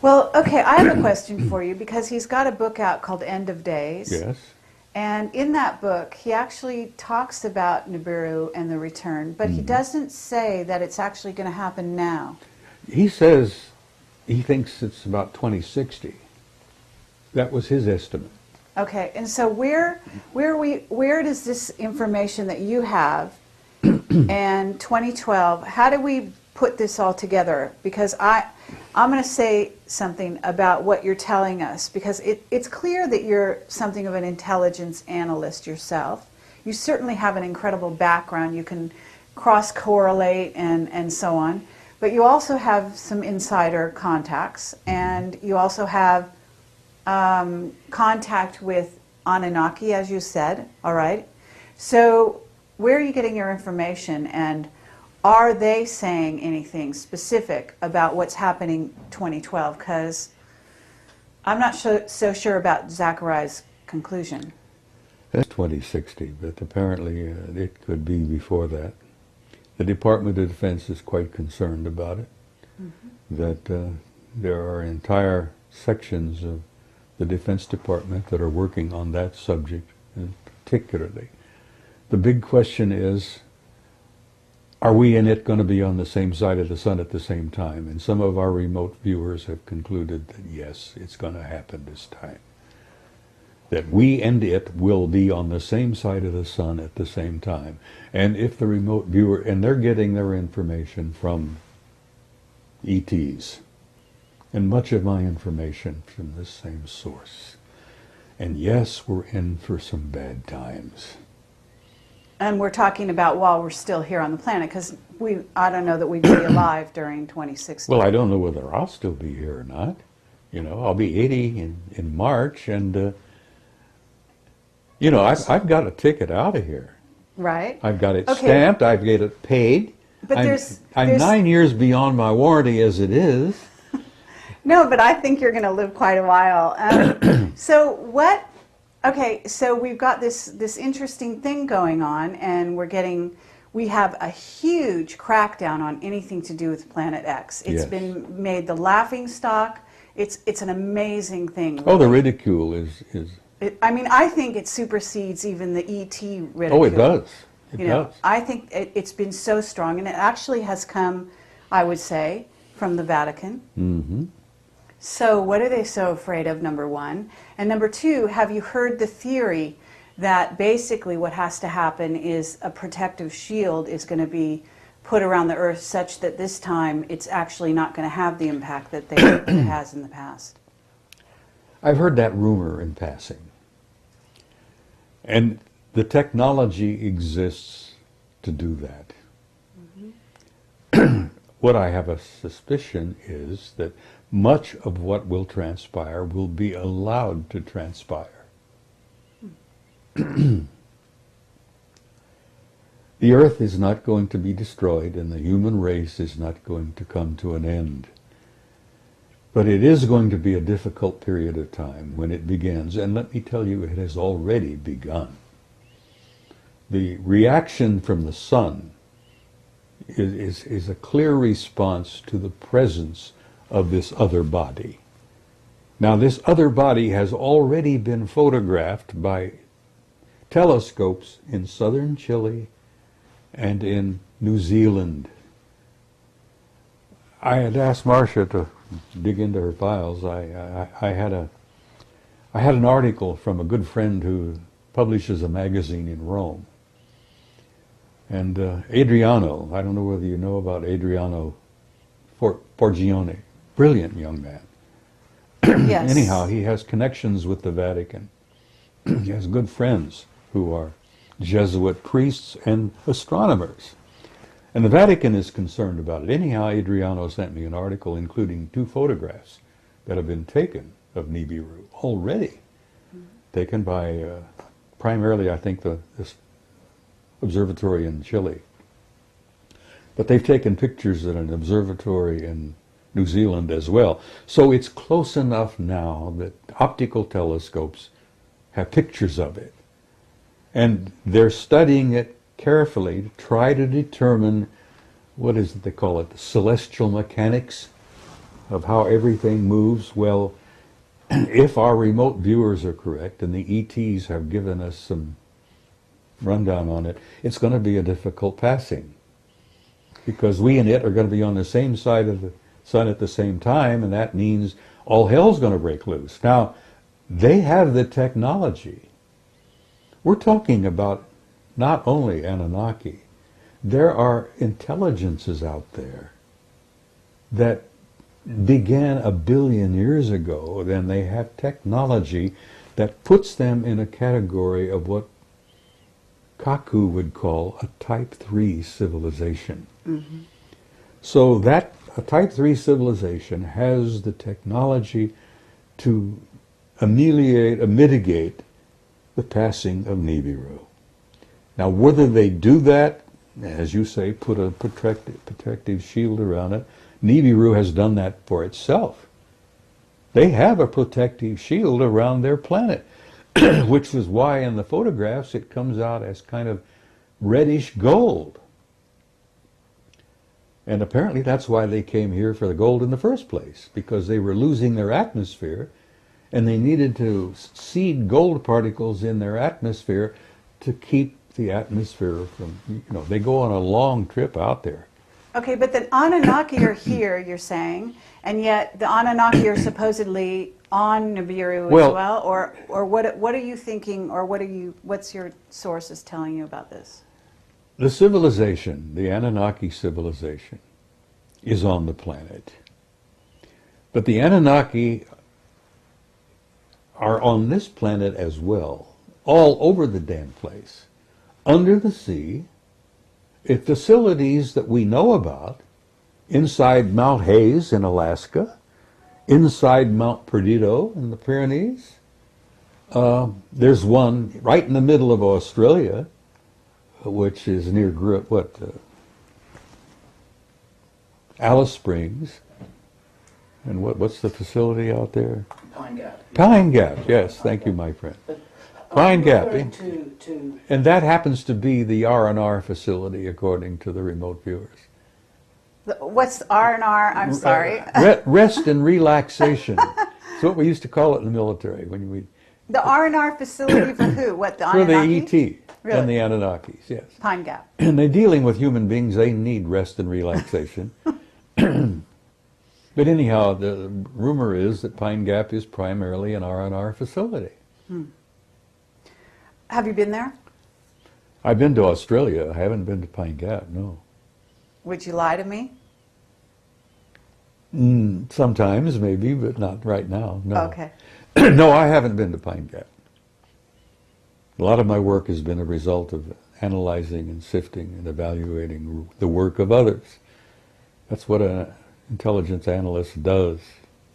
Well, okay, I have a question for you because he's got a book out called End of Days. Yes. And in that book, he actually talks about Nibiru and the return, but he doesn't say that it's actually going to happen now. He says he thinks it's about 2060. That was his estimate. Okay, and so where does this information that you have and 2012, how do we put this all together? Because I'm going to say something about what you're telling us, because it's clear that you're something of an intelligence analyst yourself. You certainly have an incredible background. You can cross-correlate and so on. But you also have some insider contacts, and you also have contact with Anunnaki, as you said, all right? So where are you getting your information, and are they saying anything specific about what's happening 2012? Because I'm not so sure about Zachariah's conclusion. That's 2060, but apparently it could be before that. The Department of Defense is quite concerned about it, that there are entire sections of the Defense Department that are working on that subject particularly. The big question is, are we and it going to be on the same side of the sun at the same time? And some of our remote viewers have concluded that yes, it's going to happen this time. That we and it will be on the same side of the sun at the same time. And if the remote viewer, and they're getting their information from ETs, and much of my information from this same source. And yes, we're in for some bad times. And we're talking about while we're still here on the planet, because I don't know that we'd be alive during 2016. Well, I don't know whether I'll still be here or not. You know, I'll be 80 in March, and you know, I've got a ticket out of here. Right. I've got it stamped. I've got it paid. But I'm 9 years beyond my warranty as it is. No, but I think you're going to live quite a while. So we've got this interesting thing going on, and we have a huge crackdown on anything to do with Planet X. It's been made the laughing stock. It's an amazing thing. Oh, the ridicule is. I mean, I think it supersedes even the ET ridicule. Oh, it does. It does. I think it's been so strong, and it actually has come, I would say, from the Vatican. Mm-hmm. So what are they so afraid of, number one? And number two, have you heard the theory that basically what has to happen is a protective shield is going to be put around the Earth such that this time it's actually not going to have the impact that it has in the past? I've heard that rumor in passing. And the technology exists to do that. Mm-hmm. What I have a suspicion is that much of what will transpire will be allowed to transpire. The Earth is not going to be destroyed, and the human race is not going to come to an end. But it is going to be a difficult period of time when it begins, and let me tell you, it has already begun. The reaction from the sun is a clear response to the presence of this other body. Now, this other body has already been photographed by telescopes in southern Chile and in New Zealand. I had asked Marcia to dig into her files. I had an article from a good friend who publishes a magazine in Rome. And Adriano, I don't know whether you know about Adriano Forgione, brilliant young man. Yes. Anyhow, he has connections with the Vatican. He has good friends who are Jesuit priests and astronomers. And the Vatican is concerned about it. Anyhow, Adriano sent me an article including 2 photographs that have been taken of Nibiru already. Taken by primarily, I think, this observatory in Chile. But they've taken pictures at an observatory in New Zealand as well. So it's close enough now that optical telescopes have pictures of it. And they're studying it carefully to try to determine, what is it they call it, the celestial mechanics of how everything moves. Well, if our remote viewers are correct, and the ETs have given us some rundown on it, it's going to be a difficult passing. Because we and it are going to be on the same side of the sun at the same time, and that means all hell's going to break loose. Now, they have the technology. We're talking about not only Anunnaki. There are intelligences out there that began 1 billion years ago, then they have technology that puts them in a category of what Kaku would call a Type 3 civilization. Mm-hmm. So that a Type 3 civilization has the technology to mitigate the passing of Nibiru. Now, whether they do that, as you say, put a protective shield around it, Nibiru has done that for itself. They have a protective shield around their planet, which is why in the photographs it comes out as kind of reddish gold. And apparently that's why they came here for the gold in the first place, because they were losing their atmosphere, and they needed to seed gold particles in their atmosphere to keep the atmosphere from, they go on a long trip out there. Okay, but the Anunnaki are here, you're saying, and yet the Anunnaki are supposedly on Nibiru as well, or what are you thinking, or what's your sources telling you about this? The civilization, the Anunnaki civilization, is on the planet. But the Anunnaki are on this planet as well, all over the damn place, under the sea, at facilities that we know about, inside Mount Hayes in Alaska, inside Mount Perdido in the Pyrenees. There's one right in the middle of Australia, which is near Alice Springs. And what's the facility out there? Pine Gap. Pine Gap, yes, thank you, my friend. Pine Gap. And that happens to be the R&R facility, according to the remote viewers. What's R&R? I'm sorry. Rest and relaxation. It's what we used to call it in the military. The R&R facility for who? What, the Anunnaki? For the ET Really? and the Anunnakis, yes. Pine Gap. And they're dealing with human beings. They need rest and relaxation. But anyhow, the rumor is that Pine Gap is primarily an R&R facility. Have you been there? I've been to Australia. I haven't been to Pine Gap, no. Would you lie to me? Sometimes, maybe, but not right now, no. Okay. No, I haven't been to Pine Gap. A lot of my work has been a result of analyzing and sifting and evaluating the work of others. That's what an intelligence analyst does.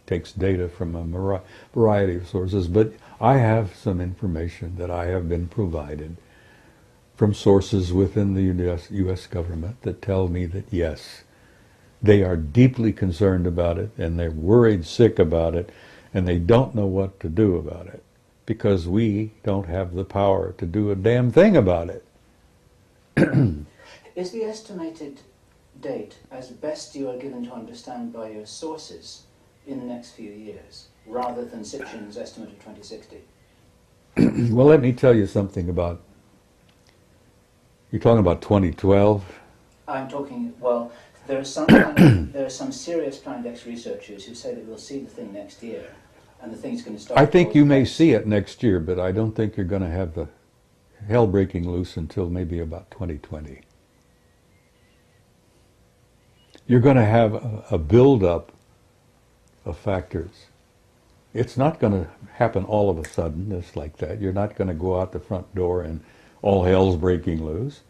Takes data from a variety of sources, but I have some information that I have been provided from sources within the U.S. government that tell me that yes, they are deeply concerned about it, and they're worried sick about it, and they don't know what to do about it, because we don't have the power to do a damn thing about it. Is the estimated date, as best you are given to understand by your sources, in the next few years, rather than Sitchin's estimate of 2060? Well, let me tell you something about, you're talking about 2012? I'm talking, well, there are some serious Planet X researchers who say that we'll see the thing next year, and the thing's going to start. I think you may see it next year, but I don't think you're going to have the hell breaking loose until maybe about 2020. You're going to have a build-up of factors. It's not going to happen all of a sudden, just like that. You're not going to go out the front door and all hell's breaking loose.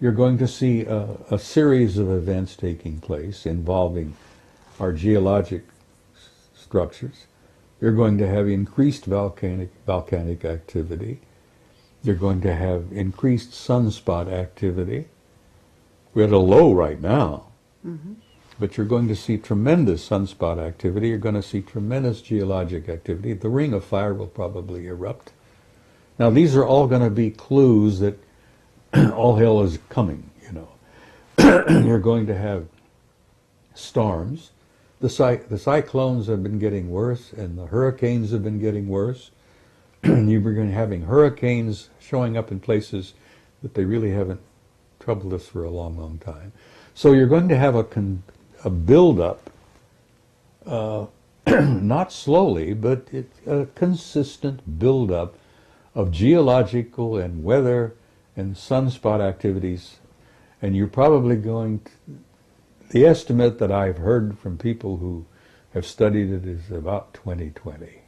You're going to see a series of events taking place involving our geologic structures. You're going to have increased volcanic activity. You're going to have increased sunspot activity. We're at a low right now. Mm-hmm. But you're going to see tremendous sunspot activity. You're going to see tremendous geologic activity. The ring of fire will probably erupt. Now, these are all going to be clues that all hell is coming, You're going to have storms. The cyclones have been getting worse, and the hurricanes have been getting worse. You're going to be having hurricanes showing up in places that they really haven't troubled us for a long, long time. So you're going to have a build-up, not slowly, but a consistent build-up of geological and weather and sunspot activities. And you're probably going to, the estimate that I've heard from people who have studied it is about 2020.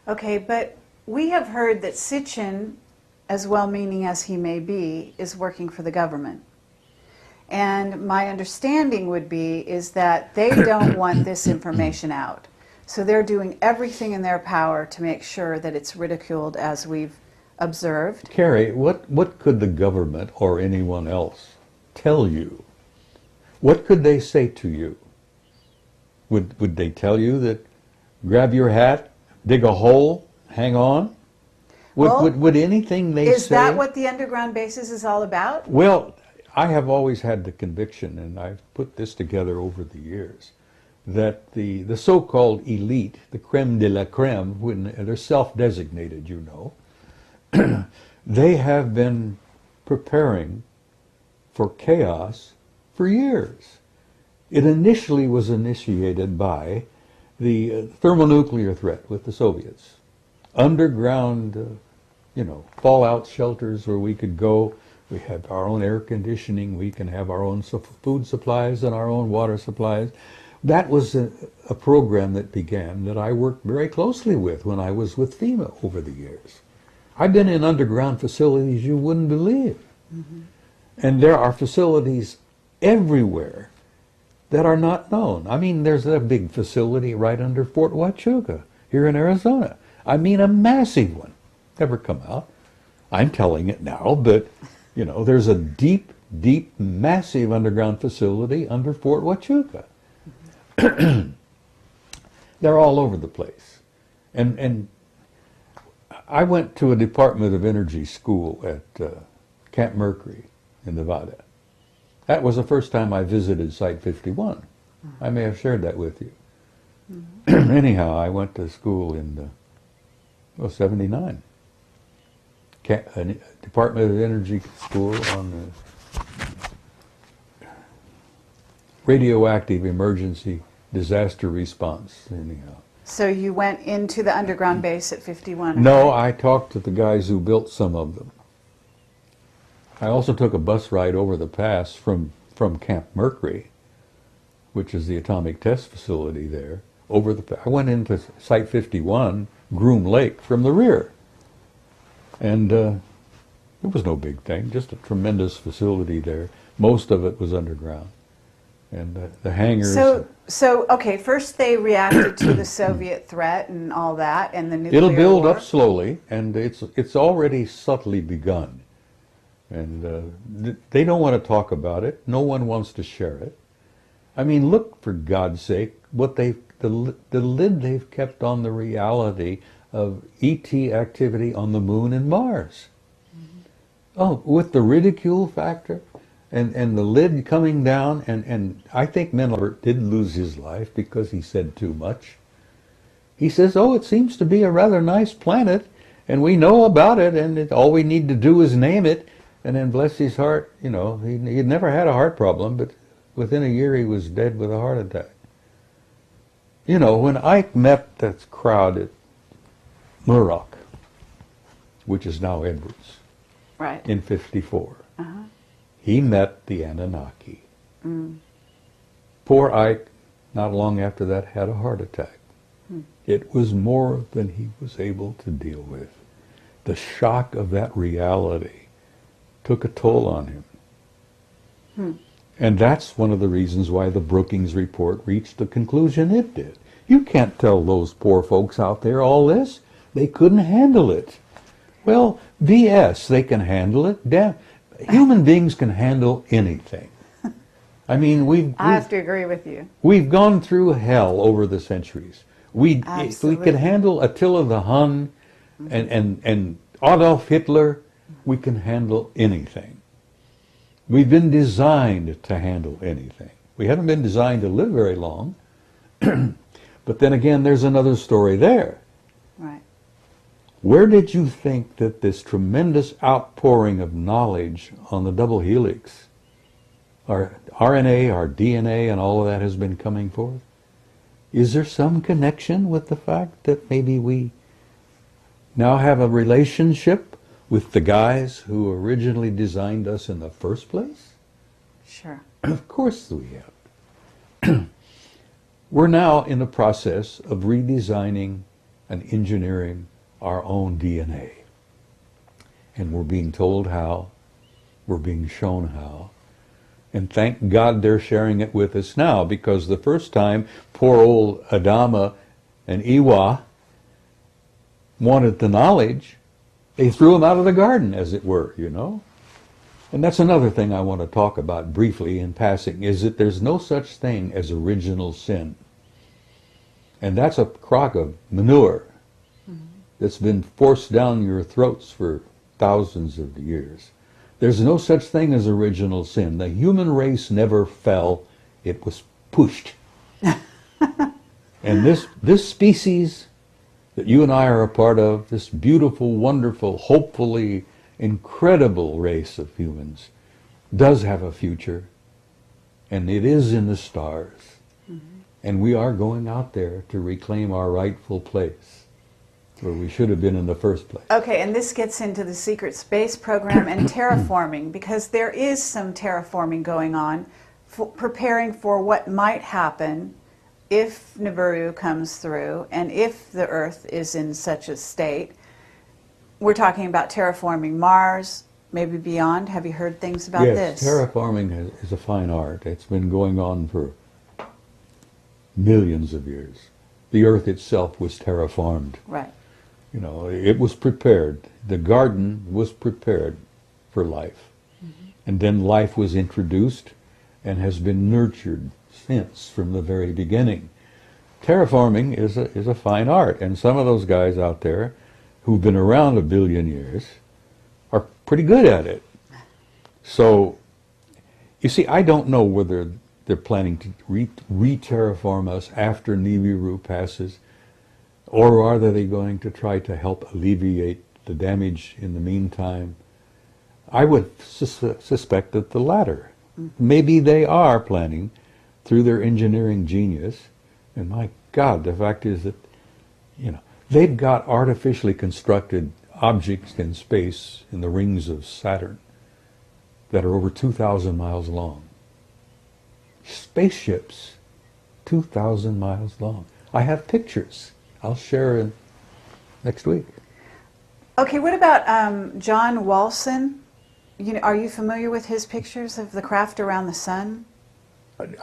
Okay, but we have heard that Sitchin, as well-meaning as he may be, is working for the government. And my understanding would be is that they don't want this information out. So they're doing everything in their power to make sure that it's ridiculed, as we've observed. Carrie, what could the government or anyone else tell you? What could they say to you? Would they tell you that grab your hat, dig a hole, hang on? Would anything they say? Is that what the underground bases is all about? Well, I have always had the conviction, and I've put this together over the years, that the so-called elite, the creme de la creme, when they're self-designated, you know, they have been preparing for chaos for years. It initially was initiated by the thermonuclear threat with the Soviets. Underground, fallout shelters where we could go. We have our own air conditioning. We can have our own food supplies and our own water supplies. That was a program that began that I worked very closely with when I was with FEMA over the years. I've been in underground facilities you wouldn't believe. Mm-hmm. And there are facilities everywhere that are not known. I mean, there's a big facility right under Fort Huachuca here in Arizona. I mean, a massive one. Never come out. I'm telling it now, but, there's a deep, massive underground facility under Fort Huachuca. They're all over the place. And I went to a Department of Energy school at Camp Mercury in Nevada. That was the first time I visited Site 51. I may have shared that with you. Mm-hmm. Anyhow, I went to school in 79. Department of Energy school on radioactive emergency disaster response, anyhow. So you went into the underground base at 51? No, I talked to the guys who built some of them. I also took a bus ride over the pass from Camp Mercury, which is the atomic test facility there. I went into Site 51, Groom Lake, from the rear. And it was no big thing, just a tremendous facility there. Most of it was underground. And the hangars... So, okay, first they reacted to the Soviet threat and all that, and the nuclear It'll build war. up slowly, and it's already subtly begun. And they don't want to talk about it. No one wants to share it. I mean, look, for God's sake, the lid they've kept on the reality of ET activity on the moon and Mars. Mm-hmm. Oh, with the ridicule factor and the lid coming down, and I think Mendelberg did lose his life because he said too much. He says, oh, it seems to be a rather nice planet, and we know about it, and all we need to do is name it. And then, bless his heart, he'd never had a heart problem, but within a year he was dead with a heart attack. When Ike met that crowd at Muroc, which is now Edwards, right, in 54, uh-huh. He met the Anunnaki. Mm. Poor Ike, not long after that, had a heart attack. Mm. It was more than he was able to deal with. The shock of that reality took a toll on him. Hmm. And that's one of the reasons why the Brookings report reached the conclusion it did. You can't tell those poor folks out there all this. They couldn't handle it. Well, BS, they can handle it. Damn, human beings can handle anything. I mean, I have to agree with you. We've gone through hell over the centuries. If we could handle Attila the Hun and Adolf Hitler, we can handle anything. We've been designed to handle anything. We haven't been designed to live very long. But then again, there's another story there. Right. Where did you think that this tremendous outpouring of knowledge on the double helix, our RNA, our DNA, and all of that has been coming forth? Is there some connection with the fact that maybe we now have a relationship with the guys who originally designed us in the first place? Sure. Of course we have. We're now in the process of redesigning and engineering our own DNA. And we're being told how, we're being shown how. And thank God they're sharing it with us now, because the first time poor old Adama and Ewa wanted the knowledge, they threw him out of the garden, as it were, And that's another thing I want to talk about briefly in passing, is that there's no such thing as original sin. And that's a crock of manure that's been forced down your throats for thousands of years. There's no such thing as original sin. The human race never fell. It was pushed. And this species that you and I are a part of, this beautiful, wonderful, hopefully incredible race of humans, does have a future. And it is in the stars. And we are going out there to reclaim our rightful place, where we should have been in the first place. Okay, and this gets into the secret space program and terraforming, because there is some terraforming going on, preparing for what might happen if Nibiru comes through and if the Earth is in such a state. We're talking about terraforming Mars, maybe beyond. Have you heard things about this? Yes, terraforming is a fine art. It's been going on for millions of years. The Earth itself was terraformed. Right. You know, it was prepared. The garden was prepared for life. And then life was introduced and has been nurtured since, from the very beginning. Terraforming is a fine art, and some of those guys out there who've been around a billion years are pretty good at it. So, you see, I don't know whether they're planning to re-terraform us after Nibiru passes, or are they going to try to help alleviate the damage in the meantime? I would suspect that the latter. Maybe they are planning, through their engineering genius, and my God, the fact is that, you know, they've got artificially constructed objects in space in the rings of Saturn that are over 2,000 miles long. Spaceships, 2,000 miles long. I have pictures. I'll share next week. Okay, what about John Walson? You know, are you familiar with his pictures of the craft around the sun?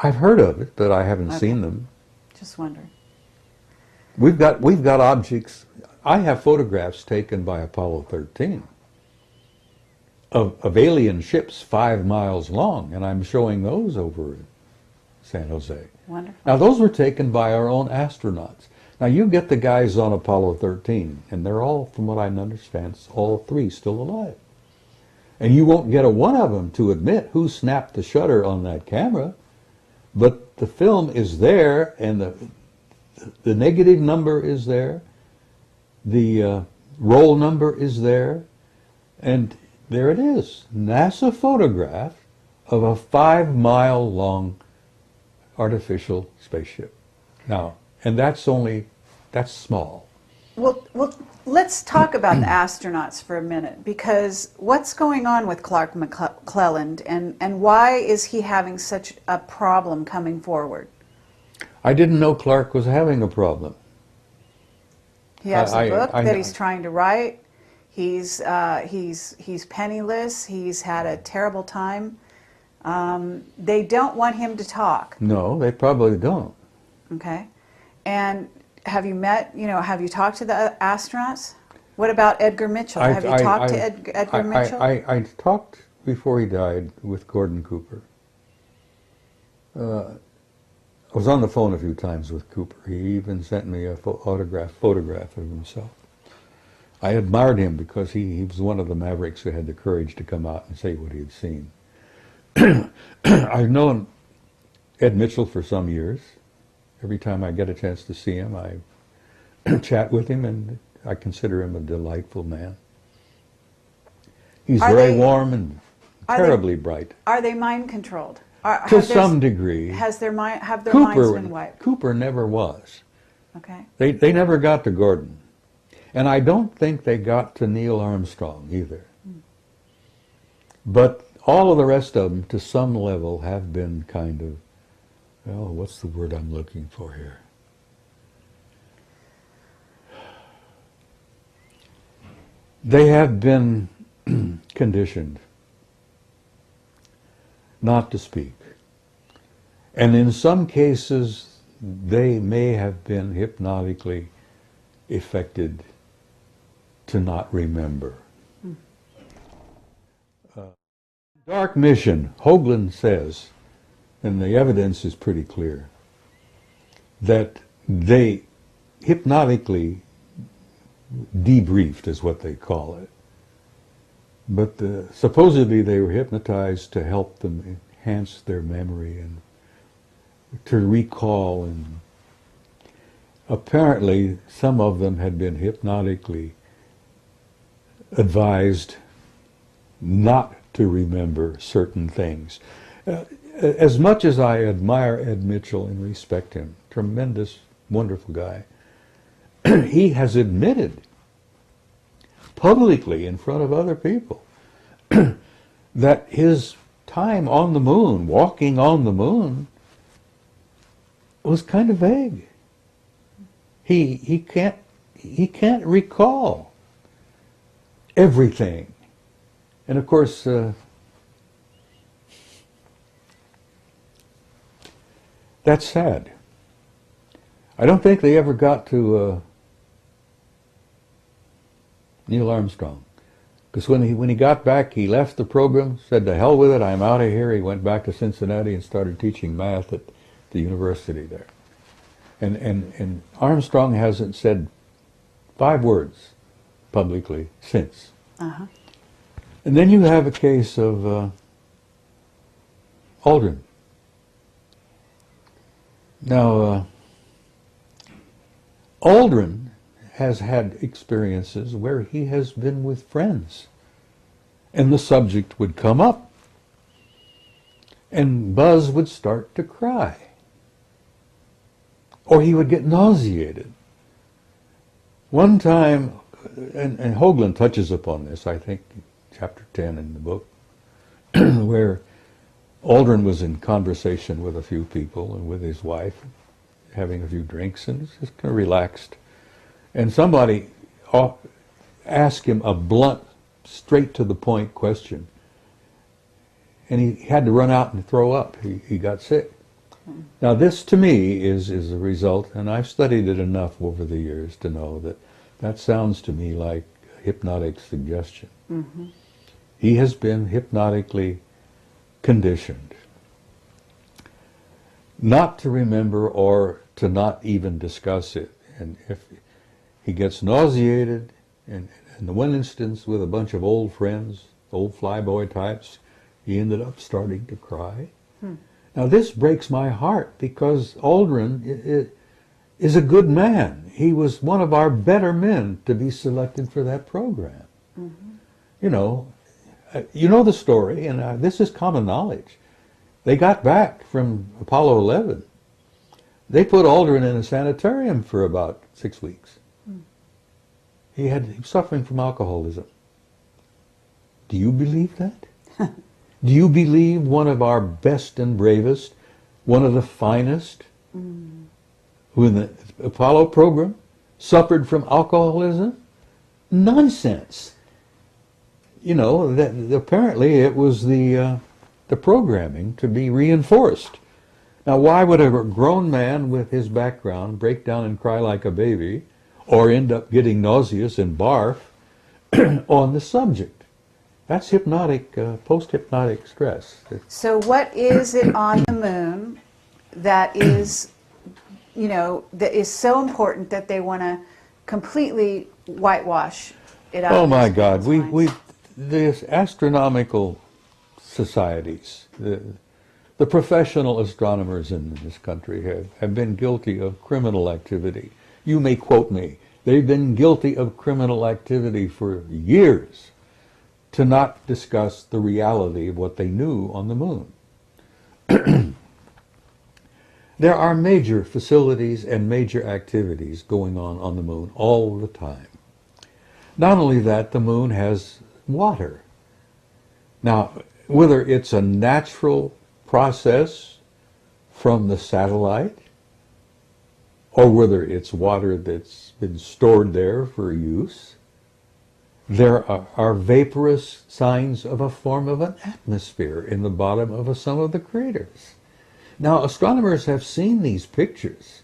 I've heard of it, but I haven't seen them. Just wondering. We've got objects. I have photographs taken by Apollo 13 of alien ships 5 miles long, and I'm showing those over in San Jose. Wonderful. Now, those were taken by our own astronauts. Now, you get the guys on Apollo 13, and they're all, from what I understand, all 3 still alive. And you won't get a one of them to admit who snapped the shutter on that camera, but the film is there, and the negative number is there, the roll number is there, and there it is. NASA photograph of a 5-mile long artificial spaceship. Now, and that's small. Well, let's talk about the astronauts for a minute, because what's going on with Clark McClelland, and why is he having such a problem coming forward? I didn't know Clark was having a problem. He has a book that he's trying to write. He's penniless. He's had a terrible time. They don't want him to talk. No, they probably don't. Okay. And have you talked to the astronauts? What about Edgar Mitchell? Have you talked to Edgar Mitchell? I talked before he died with Gordon Cooper. I was on the phone a few times with Cooper. He even sent me a photograph of himself. I admired him because he was one of the mavericks who had the courage to come out and say what he had seen. I've known Ed Mitchell for some years. Every time I get a chance to see him, I chat with him, and I consider him a delightful man. He's very warm and terribly bright. Are they mind controlled? To some degree. Have their minds been wiped? Cooper never was. Okay. They never got to Gordon. And I don't think they got to Neil Armstrong either. But all of the rest of them, to some level, have been kind of, well, what's the word I'm looking for here? They have been conditioned not to speak. And in some cases, they may have been hypnotically affected to not remember. Dark mission, Hoagland says, and the evidence is pretty clear, that they hypnotically debriefed, is what they call it, But supposedly they were hypnotized to help them enhance their memory and to recall, and apparently some of them had been hypnotically advised not to remember certain things. As much as I admire Ed Mitchell and respect him, tremendous, wonderful guy, he has admitted publicly in front of other people that his time on the moon, walking on the moon, was kind of vague. He can't recall everything. And of course, that's sad. I don't think they ever got to Neil Armstrong, because when he got back, he left the program, said to hell with it, I'm out of here. He went back to Cincinnati and started teaching math at the university there. And Armstrong hasn't said 5 words publicly since. Uh-huh. And then you have a case of Aldrin. Now, Aldrin has had experiences where he has been with friends, and the subject would come up, and Buzz would start to cry, or he would get nauseated. One time, and Hoagland touches upon this, I think, chapter 10 in the book, where Aldrin was in conversation with a few people and with his wife, having a few drinks, and was just kind of relaxed. And somebody asked him a blunt, straight to the point question. And he had to run out and throw up. He got sick. Now this to me is a result, and I've studied it enough over the years to know that that sounds to me like hypnotic suggestion. Mm-hmm. He has been hypnotically conditioned not to remember or to not even discuss it. And if he gets nauseated, and in the one instance with a bunch of old friends, old flyboy types, he ended up starting to cry. Now this breaks my heart, because Aldrin is a good man. He was one of our better men to be selected for that program. Mm-hmm. You know the story, and this is common knowledge. They got back from Apollo 11. They put Aldrin in a sanitarium for about 6 weeks. He was suffering from alcoholism. Do you believe that? Do you believe one of our best and bravest, one of the finest, who in the Apollo program suffered from alcoholism? Nonsense. That apparently it was the programming to be reinforced. Now, why would a grown man with his background break down and cry like a baby, or end up getting nauseous and barf on the subject? That's hypnotic, post-hypnotic stress. So what is it on the moon that is, that is so important that they want to completely whitewash it out? Oh my God, the astronomical societies, the professional astronomers in this country have been guilty of criminal activity. You may quote me. They've been guilty of criminal activity for years to not discuss the reality of what they knew on the moon. There are major facilities and major activities going on the moon all the time. Not only that, the moon has water. Now, whether it's a natural process from the satellite, or whether it's water that's been stored there for use, there are vaporous signs of a form of an atmosphere in the bottom of some of the craters. Now, astronomers have seen these pictures,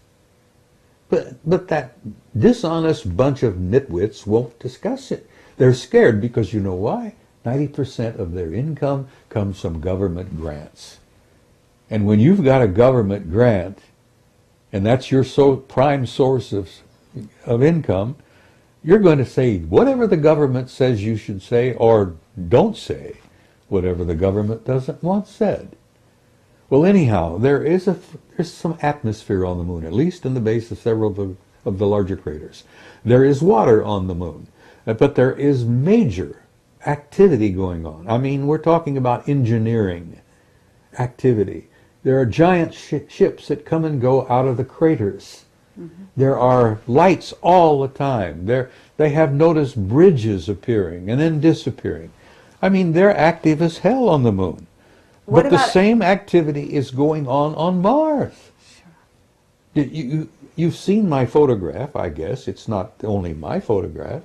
but that dishonest bunch of nitwits won't discuss it. They're scared because you know why? 90% of their income comes from government grants. And when you've got a government grant, and that's your prime source of income, You're going to say whatever the government says you should say, or don't say whatever the government doesn't want said. Well, anyhow, there's some atmosphere on the moon, at least in the base of several of the larger craters. There is water on the moon, but there is major activity going on. I mean, we're talking about engineering activity. There are giant ships that come and go out of the craters. Mm-hmm. There are lights all the time. They have noticed bridges appearing and then disappearing. I mean, they're active as hell on the moon. But the same activity is going on Mars. Sure. You've seen my photograph, I guess. It's not only my photograph.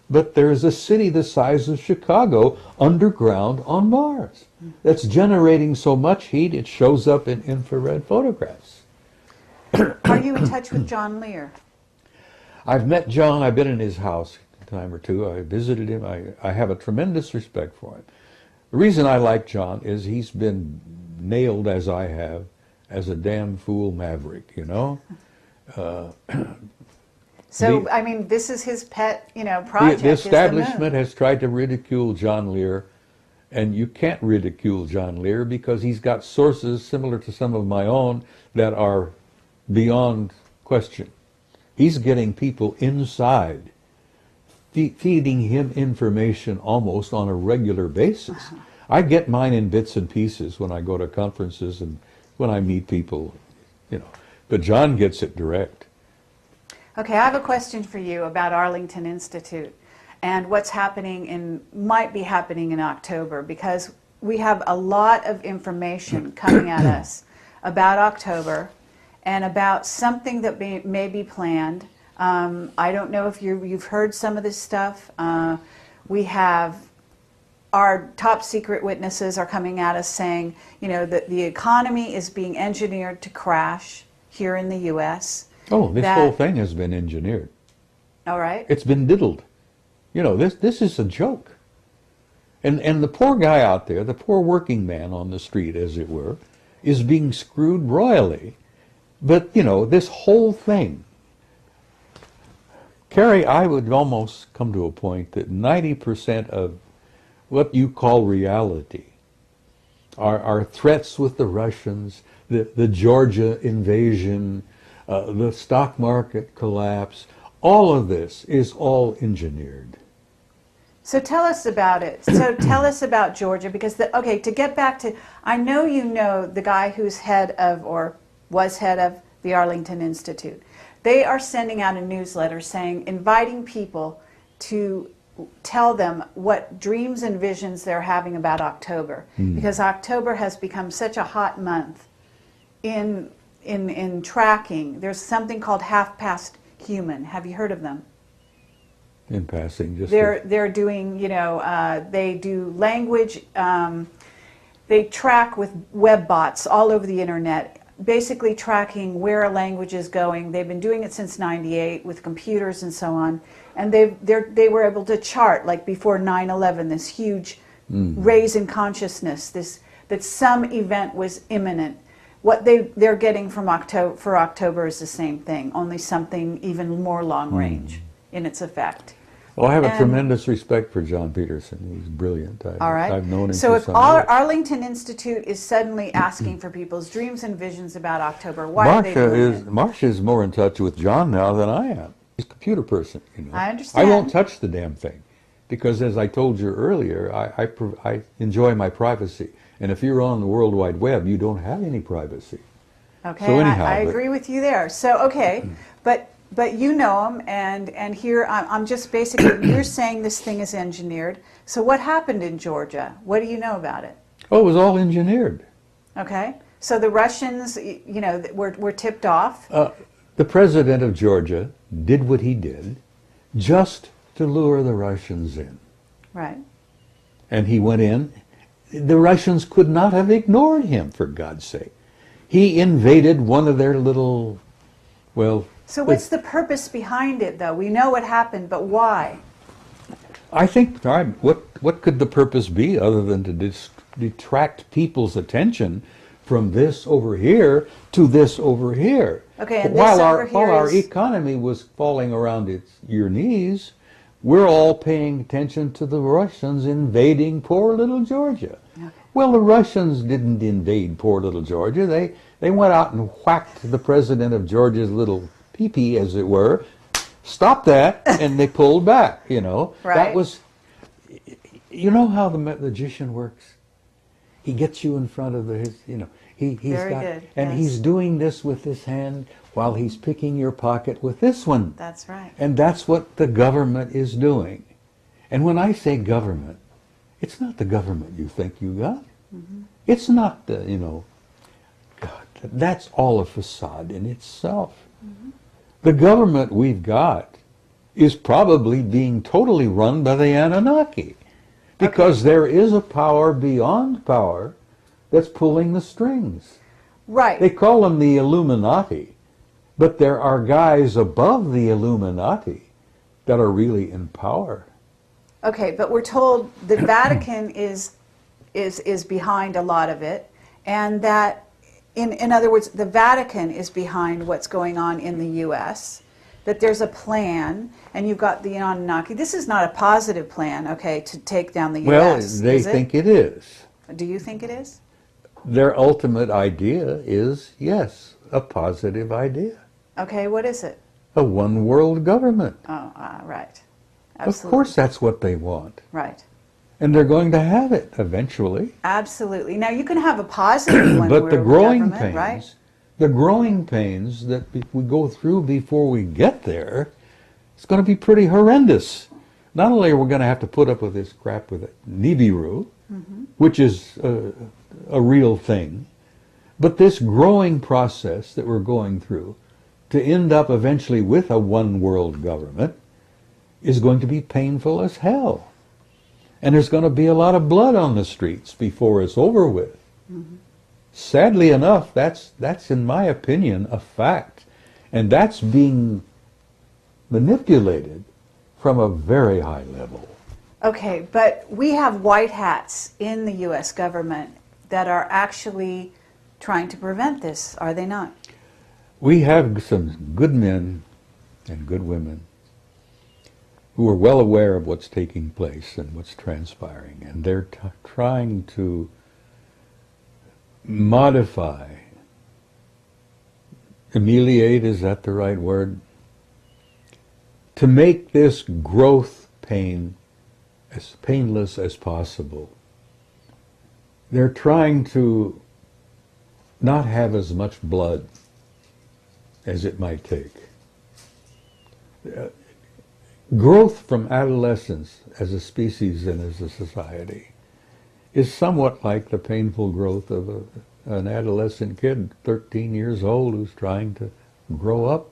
But there's a city the size of Chicago underground on Mars that's generating so much heat it shows up in infrared photographs. Are you in touch with John Lear? I've met John. I've been in his house a time or two. I visited him. I have a tremendous respect for him. The reason I like John is he's been nailed, as I have, as a damn fool maverick, you know? I mean, this is his pet, project. The establishment has tried to ridicule John Lear, and you can't ridicule John Lear because he's got sources similar to some of my own that are beyond question. He's getting people inside, feeding him information almost on a regular basis. I get mine in bits and pieces when I go to conferences and when I meet people, but John gets it direct. Okay, I have a question for you about Arlington Institute and what's might be happening in October, because we have a lot of information coming at us about October and about something that may be planned. I don't know if you've heard some of this stuff. We have our top secret witnesses are coming at us saying, that the economy is being engineered to crash here in the U.S. Oh, this whole thing has been engineered. All right. It's been diddled. This is a joke. And the poor guy out there, the poor working man on the street, as it were, is being screwed royally. But, this whole thing, Carrie, I would almost come to a point that 90% of what you call reality are threats with the Russians, the Georgia invasion, the stock market collapse. All of this is all engineered. So tell us about it. So tell us about Georgia, because, to get back to, I know the guy who's head of, or was head of, the Arlington Institute. They are sending out a newsletter inviting people to tell them what dreams and visions they're having about October, because October has become such a hot month in tracking. There's something called Half Past Human. Have you heard of them? In passing, just they're doing, they do language. They track with web bots all over the internet, basically tracking where a language is going. They've been doing it since '98 with computers and so on, and they were able to chart, like before 9/11, this huge raise in consciousness, that some event was imminent. What they're getting for October is the same thing, only something even more long range in its effect. Well, I have a tremendous respect for John Peterson. He's brilliant. All right. I've known him so for some years. Arlington Institute is suddenly asking for people's dreams and visions about October, why are they doing it? Marcia is more in touch with John now than I am. He's a computer person, I understand. I won't touch the damn thing because, as I told you earlier, I enjoy my privacy. And if you're on the World Wide Web, you don't have any privacy. Okay, so anyhow, I agree with you there. So, but you know him, and here I'm just basically, you're saying this thing is engineered. So what happened in Georgia? What do you know about it? Oh, it was all engineered. Okay, so the Russians, were tipped off? The president of Georgia did what he did just to lure the Russians in. Right. And he went in. The Russians could not have ignored him, for God's sake. He invaded one of their little, So what's the purpose behind it, though? We know what happened, but why? I think, what could the purpose be other than to detract people's attention from this over here to this over here? Okay, and while our economy was falling around your knees, we're all paying attention to the Russians invading poor little Georgia. Okay. Well, the Russians didn't invade poor little Georgia. They went out and whacked the president of Georgia's little pee-pee, as it were, stopped that, and they pulled back, you know. Right. That was, you know how the magician works? He gets you in front of his, you know, he's Very got, good, and yes. he's doing this with this hand while he's picking your pocket with this one. That's right. And that's what the government is doing. And when I say government, it's not the government you think you got. Mm-hmm. It's not the, you know, God, that's all a facade in itself. Mm-hmm. The government we've got is probably being totally run by the Anunnaki. Because there is a power beyond power that's pulling the strings. Right. They call them the Illuminati, but there are guys above the Illuminati that are really in power. Okay, but we're told the Vatican is behind a lot of it, and that, in other words, the Vatican is behind what's going on in the U.S., that there's a plan, and you've got the Anunnaki. This is not a positive plan, okay, to take down the U.S. Well, they think it is. Do you think it is? Their ultimate idea is, yes, a positive idea. Okay, what is it? A one-world government. Oh, right. Of Absolutely. course that's what they want. Right. And they're going to have it eventually. Absolutely. Now, you can have a positive one. But the growing government, pains, right? the growing pains that we go through before we get there, it's going to be pretty horrendous. Not only are we going to have to put up with this crap with it, Nibiru, which is a real thing, but this growing process that we're going through to end up eventually with a one-world government is going to be painful as hell. And there's going to be a lot of blood on the streets before it's over with. Sadly enough, that's in my opinion a fact, and that's being manipulated from a very high level. Okay, but we have white hats in the U.S. government that are actually trying to prevent this, are they not? We have some good men and good women who are well aware of what's taking place and what's transpiring, and they're trying to modify, ameliorate, is that the right word? To make this growth pain as painless as possible. They're trying to not have as much blood as it might take. Growth from adolescence as a species and as a society is somewhat like the painful growth of an adolescent kid, 13 years old, who's trying to grow up.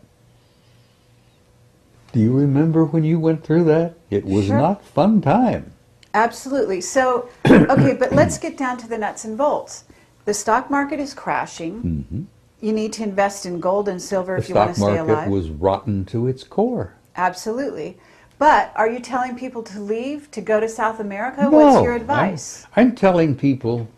Do you remember when you went through that? It was Sure. not fun time. Absolutely. So, okay, but let's get down to the nuts and bolts. The stock market is crashing. You need to invest in gold and silver The if you want stock to stay market alive. was rotten to its core. Absolutely. But are you telling people to leave, to go to South America? What's your advice? I'm telling people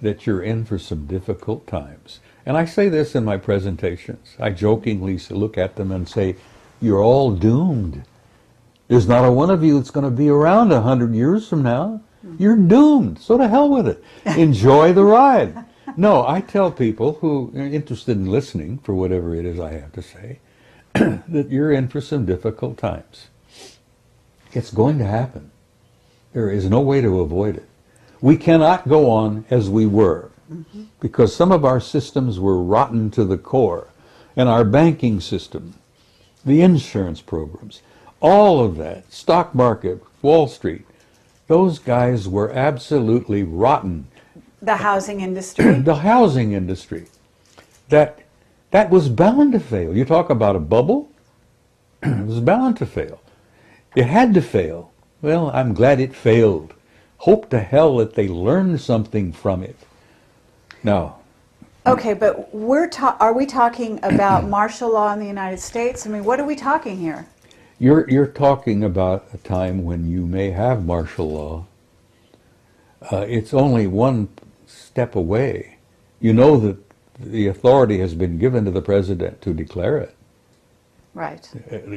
that you're in for some difficult times. And I say this in my presentations. I jokingly look at them and say, you're all doomed. There's not a one of you that's going to be around 100 years from now. You're doomed. So to hell with it. Enjoy the ride. No, I tell people who are interested in listening for whatever it is I have to say, that you're in for some difficult times. It's going to happen. There is no way to avoid it. We cannot go on as we were, because some of our systems were rotten to the core, and our banking system, the insurance programs, all of that, stock market, Wall Street, those guys were absolutely rotten. The housing industry? The housing industry, that was bound to fail. You talk about a bubble, it was bound to fail. It had to fail. Well, I'm glad it failed. Hope to hell that they learned something from it. Now, Okay, but are we talking about martial law in the United States? I mean, what are we talking here? you're talking about a time when you may have martial law. It's only one step away. You know that the authority has been given to the president to declare it. Right.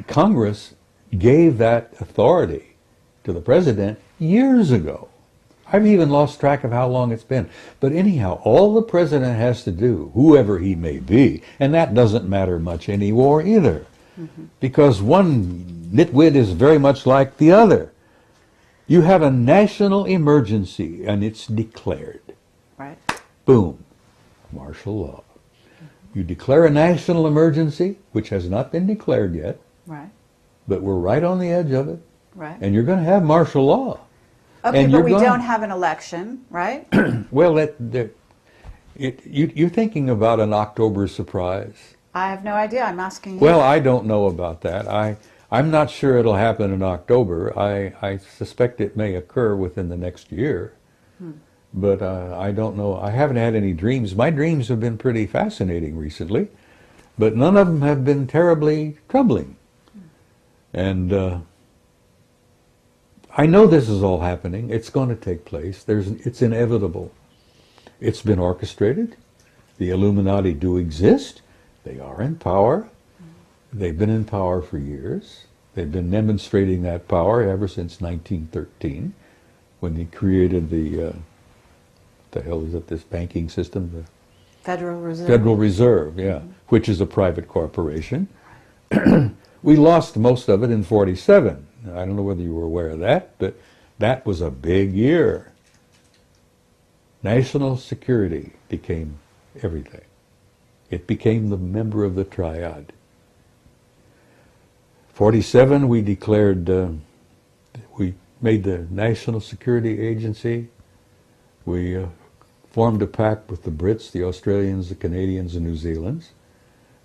Congress gave that authority to the president years ago. I've even lost track of how long it's been. But anyhow, all the president has to do, whoever he may be, and that doesn't matter much anymore either, because one nitwit is very much like the other. You have a national emergency, and it's declared. Right. Boom. Martial law. You declare a national emergency, which has not been declared yet, Right. but we're right on the edge of it, Right. and you're going to have martial law. Okay, and but you're we gonna- don't have an election, right? Well, you're thinking about an October surprise. I have no idea. I'm asking you. Well, I don't know about that. I'm not sure it'll happen in October. I suspect it may occur within the next year. But I don't know. I haven't had any dreams. My dreams have been pretty fascinating recently, but none of them have been terribly troubling. And I know this is all happening. It's going to take place. It's inevitable. It's been orchestrated. The Illuminati do exist. They are in power. They've been in power for years. They've been demonstrating that power ever since 1913, when they created the hell is it, this banking system? The Federal Reserve. Federal Reserve, yeah, which is a private corporation. We lost most of it in 47. I don't know whether you were aware of that, but that was a big year. National security became everything. It became the member of the triad. 47, we declared, we made the National Security Agency. We formed a pact with the Brits, the Australians, the Canadians, and New Zealanders.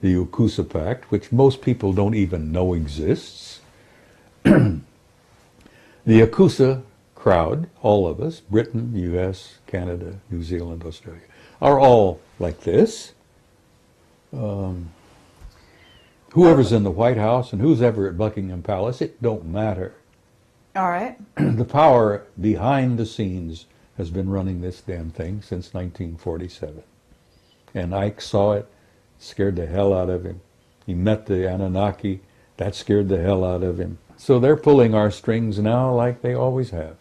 The UKUSA Pact, which most people don't even know exists. The UKUSA crowd, all of us, Britain, US, Canada, New Zealand, Australia, are all like this. Whoever's in the White House and who's ever at Buckingham Palace, it don't matter. All right. The power behind the scenes has been running this damn thing since 1947. And Ike saw it, scared the hell out of him. He met the Anunnaki, that scared the hell out of him. So they're pulling our strings now like they always have.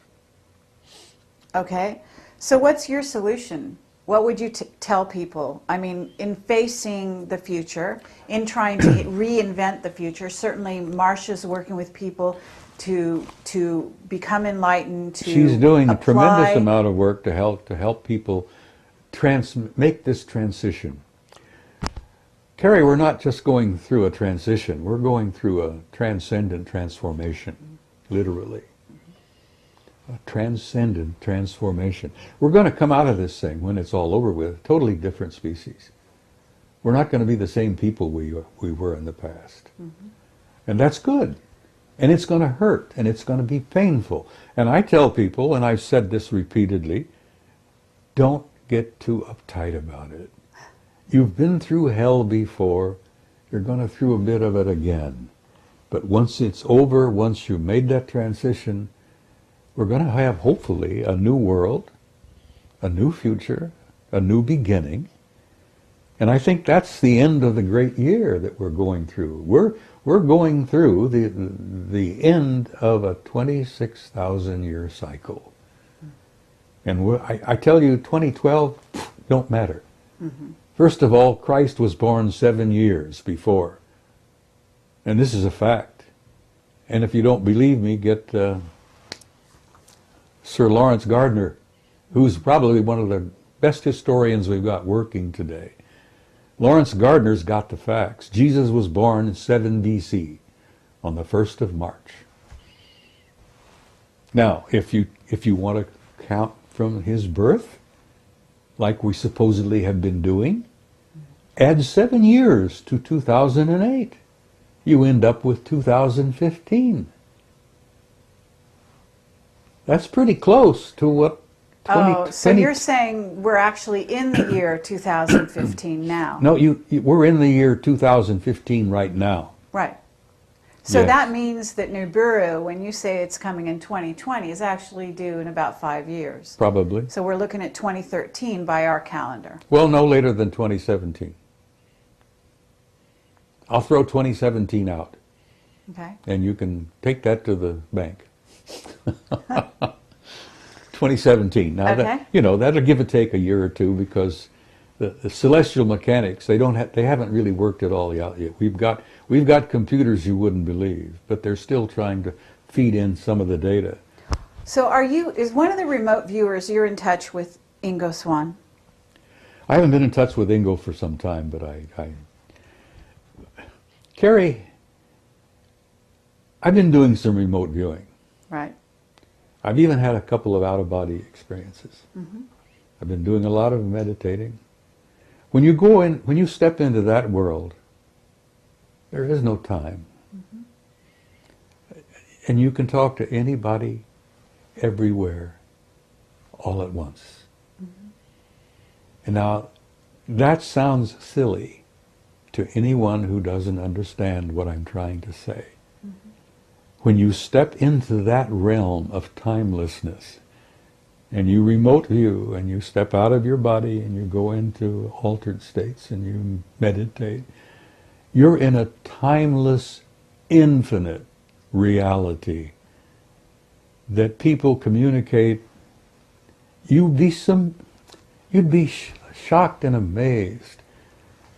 Okay. So what's your solution? What would you tell people? I mean, in facing the future, in trying to reinvent the future, certainly Marcia's working with people to become enlightened, to She's doing apply. a tremendous amount of work to help people make this transition. Carrie, we're not just going through a transition, we're going through a transcendent transformation, literally. A transcendent transformation. We're going to come out of this thing when it's all over with, totally different species. We're not going to be the same people we were in the past. And that's good. And it's going to hurt, and it's going to be painful. And I tell people, and I've said this repeatedly, don't get too uptight about it. You've been through hell before, you're going to through a bit of it again. But once it's over, once you've made that transition, we're going to have, hopefully, a new world, a new future, a new beginning. And I think that's the end of the great year that we're going through. We're going through the end of a 26,000-year cycle. And I tell you, 2012 don't matter. First of all, Christ was born 7 years before. And this is a fact. And if you don't believe me, get Sir Lawrence Gardner, who's probably one of the best historians we've got working today. Lawrence Gardner's got the facts. Jesus was born in 7 BC on the 1st of March. Now, if you want to count from his birth, like we supposedly have been doing, add 7 years to 2008. You end up with 2015. That's pretty close to what 20... so you're saying we're actually in the year 2015 now? No, we're in the year 2015 right now. Right. So Yes. that means that Nibiru, when you say it's coming in 2020, is actually due in about 5 years. Probably. So we're looking at 2013 by our calendar. Well, no later than 2017. I'll throw 2017 out. Okay. And you can take that to the bank. 2017. Now, Okay. that, that'll give or take a year or two, because the celestial mechanics, they haven't really worked it all out yet. We've got computers you wouldn't believe, but they're still trying to feed in some of the data. So is one of the remote viewers, you're in touch with Ingo Swann? I haven't been in touch with Ingo for some time, but Carrie, I've been doing some remote viewing. Right. I've even had a couple of out-of-body experiences. Mm-hmm. I've been doing a lot of meditating. When you step into that world, there is no time. Mm-hmm. And you can talk to anybody, everywhere, all at once. Mm-hmm. And now, that sounds silly to anyone who doesn't understand what I'm trying to say. Mm-hmm. When you step into that realm of timelessness, and you remote view, and you step out of your body, and you go into altered states, and you meditate, you're in a timeless, infinite reality that people communicate. You'd be shocked and amazed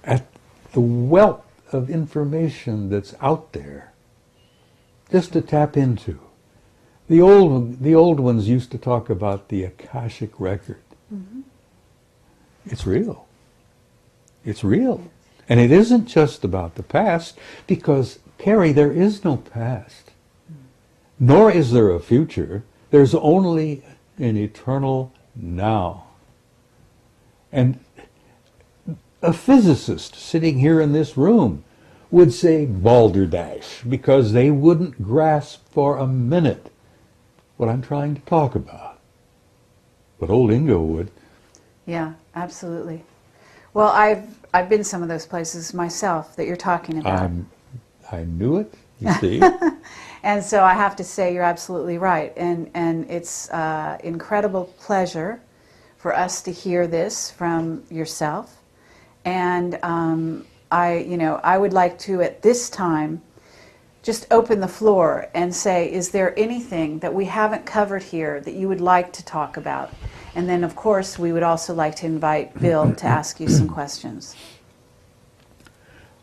at the wealth of information that's out there just to tap into. The old ones used to talk about the Akashic record. Mm-hmm. It's real. It's real. And it isn't just about the past, because, Carrie, there is no past. Nor is there a future. There's only an eternal now. And a physicist sitting here in this room would say balderdash, because they wouldn't grasp for a minute what I'm trying to talk about. But old Ingo would. Yeah, absolutely. Well, I've been some of those places myself that you're talking about. I knew it, you see. And so I have to say you're absolutely right. And it's incredible pleasure for us to hear this from yourself. And I would like to, at this time, just open the floor and say, is there anything that we haven't covered here that you would like to talk about? And then, of course, we would also like to invite Bill to ask you some questions.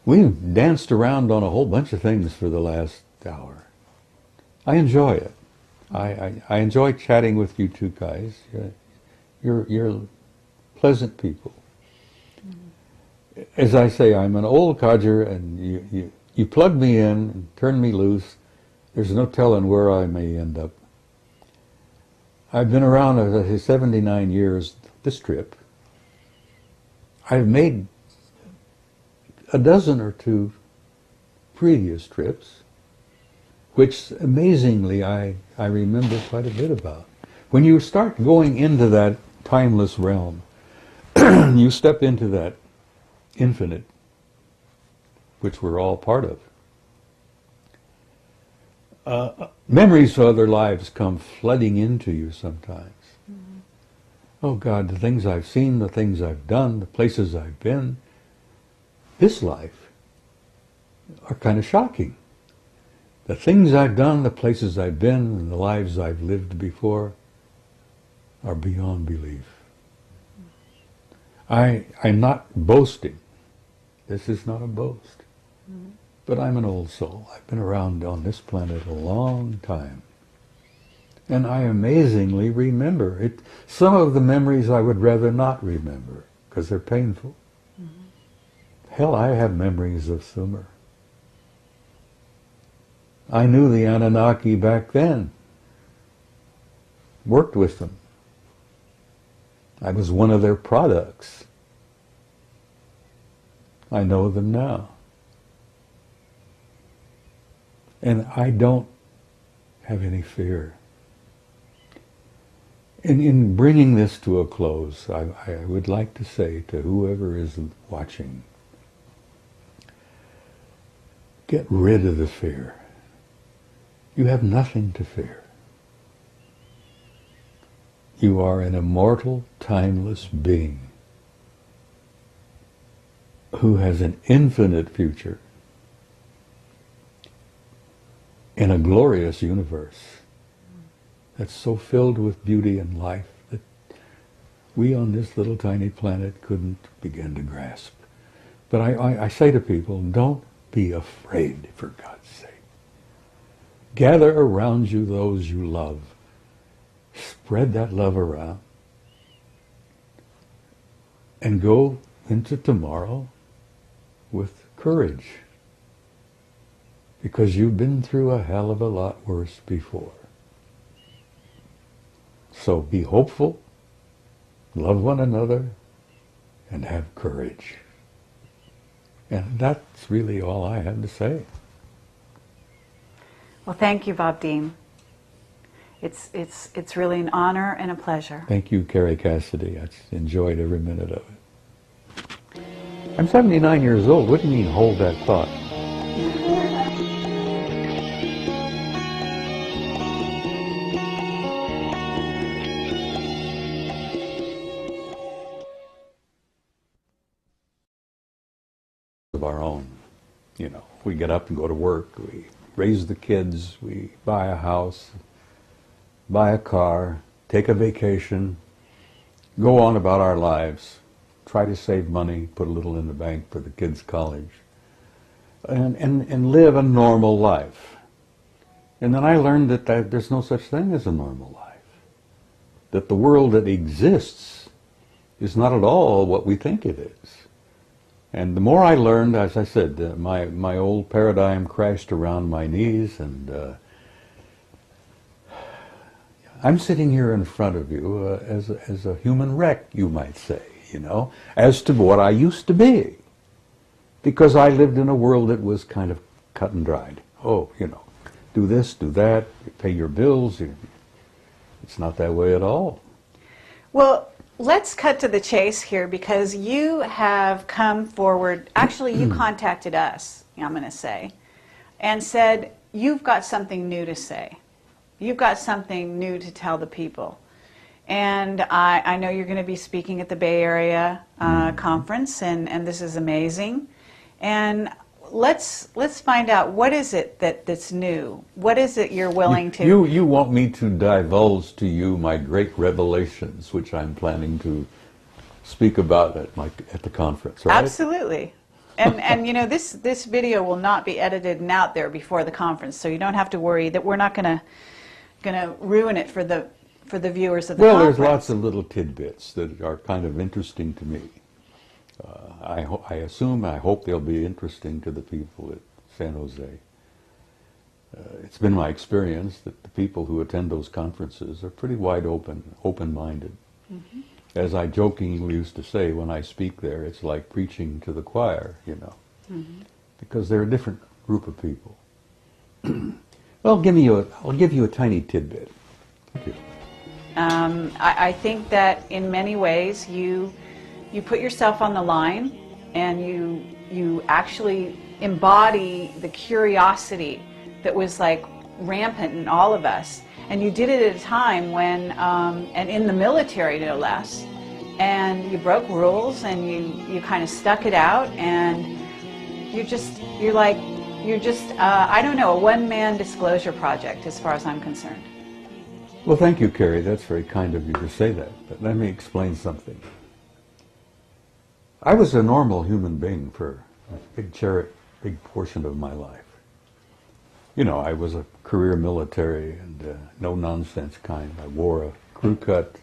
We've danced around on a whole bunch of things for the last hour. I enjoy it. I enjoy chatting with you two guys. You're pleasant people. As I say, I'm an old codger, and you plug me in and turn me loose. There's no telling where I may end up. I've been around, as I say, 79 years this trip. I've made a dozen or two previous trips, which amazingly I remember quite a bit about. When you start going into that timeless realm, you step into that infinite, which we're all part of. Memories of other lives come flooding into you sometimes. Mm-hmm. Oh God, the things I've seen, the things I've done, the places I've been, this life are kind of shocking. The things I've done, the places I've been, and the lives I've lived before are beyond belief. I'm not boasting. This is not a boast. Mm-hmm. But I'm an old soul. I've been around on this planet a long time. And I amazingly remember it. Some of the memories I would rather not remember, because they're painful. Mm-hmm. Hell, I have memories of Sumer. I knew the Anunnaki back then. Worked with them. I was one of their products. I know them now. And I don't have any fear. And in bringing this to a close, I would like to say to whoever is watching, get rid of the fear. You have nothing to fear. You are an immortal, timeless being who has an infinite future. in a glorious universe that's so filled with beauty and life that we on this little tiny planet couldn't begin to grasp. But I say to people, don't be afraid, for God's sake. Gather around you those you love. Spread that love around. And go into tomorrow with courage. Because you've been through a hell of a lot worse before. So be hopeful, love one another, and have courage. And that's really all I have to say. Well, thank you, Bob Dean. It's really an honor and a pleasure. Thank you, Carrie Cassidy. I enjoyed every minute of it. I'm 79 years old. What do you mean, hold that thought? Of our own. You know, we get up and go to work, we raise the kids, we buy a house, buy a car, take a vacation, go on about our lives, try to save money, put a little in the bank for the kids' college, and live a normal life. And then I learned that there's no such thing as a normal life. That the world that exists is not at all what we think it is. And the more I learned, as I said, my old paradigm crashed around my knees, and I'm sitting here in front of you as a human wreck, you might say, you know, as to what I used to be. Because I lived in a world that was kind of cut and dried. Oh, you know, do this, do that, pay your bills. It's not that way at all. Well, let's cut to the chase here, because you have come forward, actually you contacted us, I'm going to say, and said, you've got something new to say. You've got something new to tell the people. And I know you're going to be speaking at the Bay Area conference, and this is amazing. And let's find out, what is it that's new? What is it you're willing to... You want me to divulge to you my great revelations, which I'm planning to speak about at the conference, right? Absolutely. And you know, this video will not be edited and out there before the conference, so you don't have to worry that we're not gonna ruin it for the viewers of the conference. Well, there's lots of little tidbits that are kind of interesting to me. I hope they'll be interesting to the people at San Jose. It's been my experience that the people who attend those conferences are pretty wide open-minded. Mm-hmm. As I jokingly used to say, when I speak there, it's like preaching to the choir, you know, because they're a different group of people. Well, I'll give you a tiny tidbit. Thank you. I think that in many ways you put yourself on the line, and you actually embody the curiosity that was like rampant in all of us. And you did it at a time when, and in the military no less, and you broke rules, and you kind of stuck it out, and you're just, I don't know, a one-man disclosure project as far as I'm concerned. Well, thank you, Carrie. That's very kind of you to say that. But let me explain something. I was a normal human being for a big portion of my life. You know, I was a career military and no-nonsense kind. I wore a crew cut.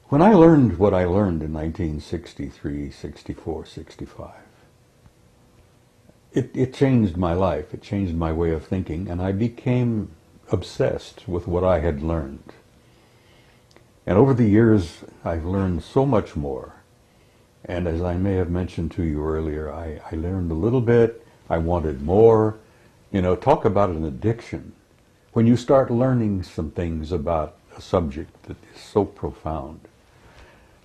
When I learned what I learned in 1963, 64, 65, it changed my life. It changed my way of thinking, and I became obsessed with what I had learned. And over the years, I've learned so much more. And as I may have mentioned to you earlier, I learned a little bit, I wanted more. You know, talk about an addiction. When you start learning some things about a subject that is so profound.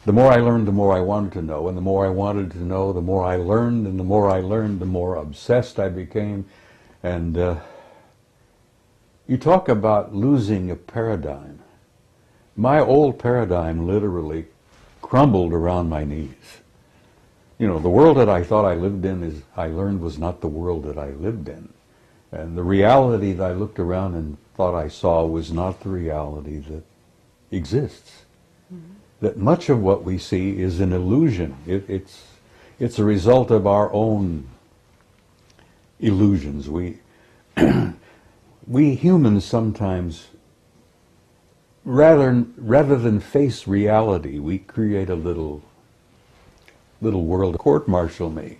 The more I learned, the more I wanted to know, and the more I wanted to know, the more I learned, and the more I learned, the more obsessed I became. And you talk about losing a paradigm. My old paradigm literally crumbled around my knees. You know, the world that I thought I lived in, I learned was not the world that I lived in. And the reality that I looked around and thought I saw was not the reality that exists. Mm-hmm. That much of what we see is an illusion. It's a result of our own illusions. We humans sometimes, rather than face reality, we create a little world. Court-martial me.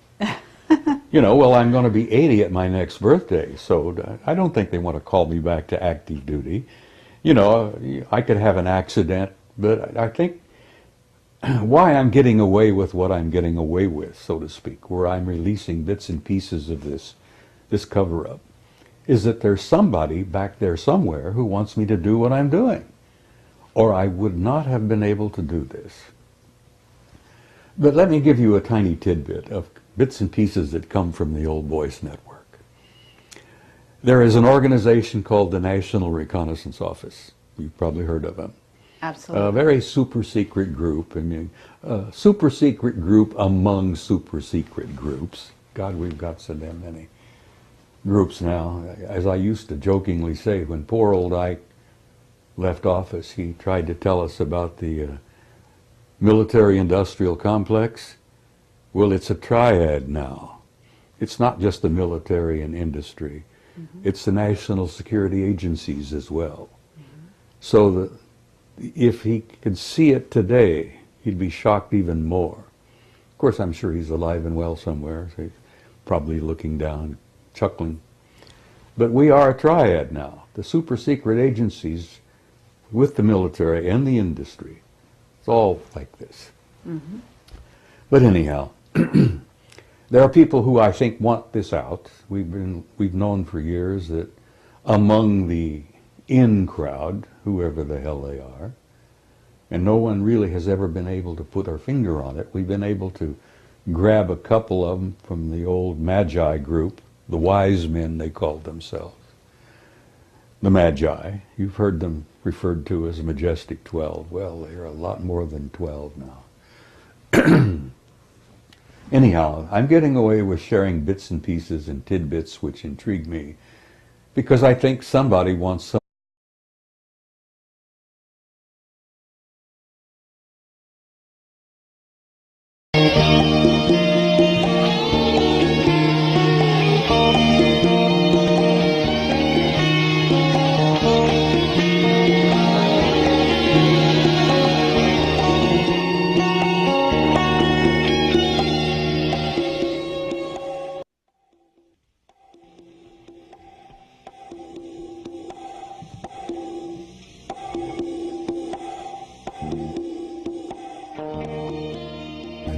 Well, I'm going to be 80 at my next birthday, so I don't think they want to call me back to active duty. I could have an accident, but I think why I'm getting away with what I'm getting away with, so to speak, where I'm releasing bits and pieces of this cover-up, is that there's somebody back there somewhere who wants me to do what I'm doing, or I would not have been able to do this. But let me give you a tiny tidbit of bits and pieces that come from the Old Boys Network. There is an organization called the National Reconnaissance Office. You've probably heard of them. Absolutely. A very super secret group. A super secret group among super secret groups. God, we've got so damn many groups now. As I used to jokingly say, when poor old Ike left office, he tried to tell us about the military-industrial complex. Well, it's a triad now. It's not just the military and industry. Mm-hmm. It's the national security agencies as well. Mm-hmm. So if he could see it today, he'd be shocked even more. Of course, I'm sure he's alive and well somewhere, so he's probably looking down, chuckling. But we are a triad now. The super secret agencies with the military and the industry. It's all like this. Mm-hmm. But anyhow, there are people who I think want this out. We've known for years that among the in crowd, whoever the hell they are, and no one really has ever been able to put our finger on it. We've been able to grab a couple of them from the old Magi group, the wise men they called themselves. The Magi, you've heard them referred to as Majestic 12. Well, they're a lot more than 12 now. Anyhow, I'm getting away with sharing bits and pieces and tidbits which intrigue me because I think somebody wants some.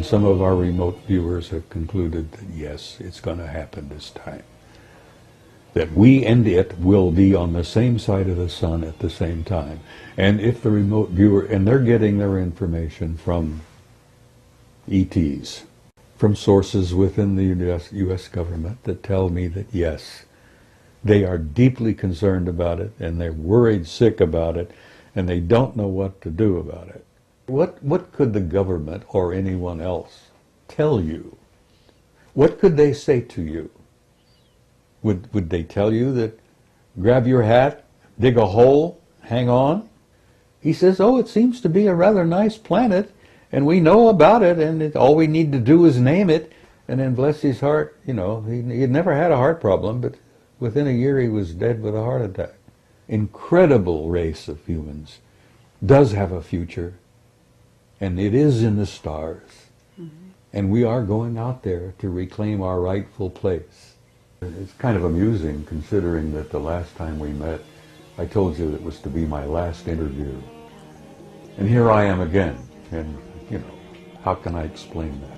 Some of our remote viewers have concluded that yes, it's going to happen this time. That we and it will be on the same side of the sun at the same time. And if the remote viewer, and they're getting their information from ETs, from sources within the US government that tell me that yes, they are deeply concerned about it and they're worried sick about it and they don't know what to do about it. What could the government or anyone else tell you? What could they say to you? Would they tell you that grab your hat, dig a hole, hang on? He says, oh, it seems to be a rather nice planet, and we know about it, and all we need to do is name it. And then bless his heart, he had never had a heart problem, but within a year he was dead with a heart attack. Incredible race of humans, does have a future. And it is in the stars. Mm-hmm. And we are going out there to reclaim our rightful place. It's kind of amusing considering that the last time we met, I told you it was to be my last interview. And here I am again. And, how can I explain that?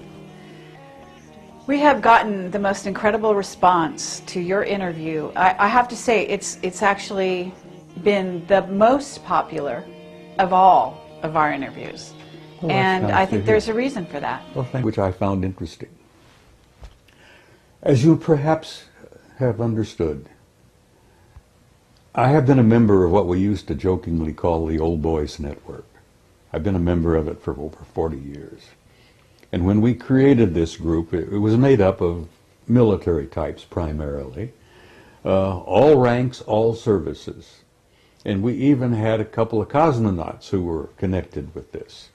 We have gotten the most incredible response to your interview. I have to say, it's actually been the most popular of all of our interviews. Well, and I think there's a reason for that. Well, which I found interesting. As you perhaps have understood, I have been a member of what we used to jokingly call the Old Boys Network. I've been a member of it for over 40 years. And when we created this group, it was made up of military types primarily, all ranks, all services. And we even had a couple of cosmonauts who were connected with this,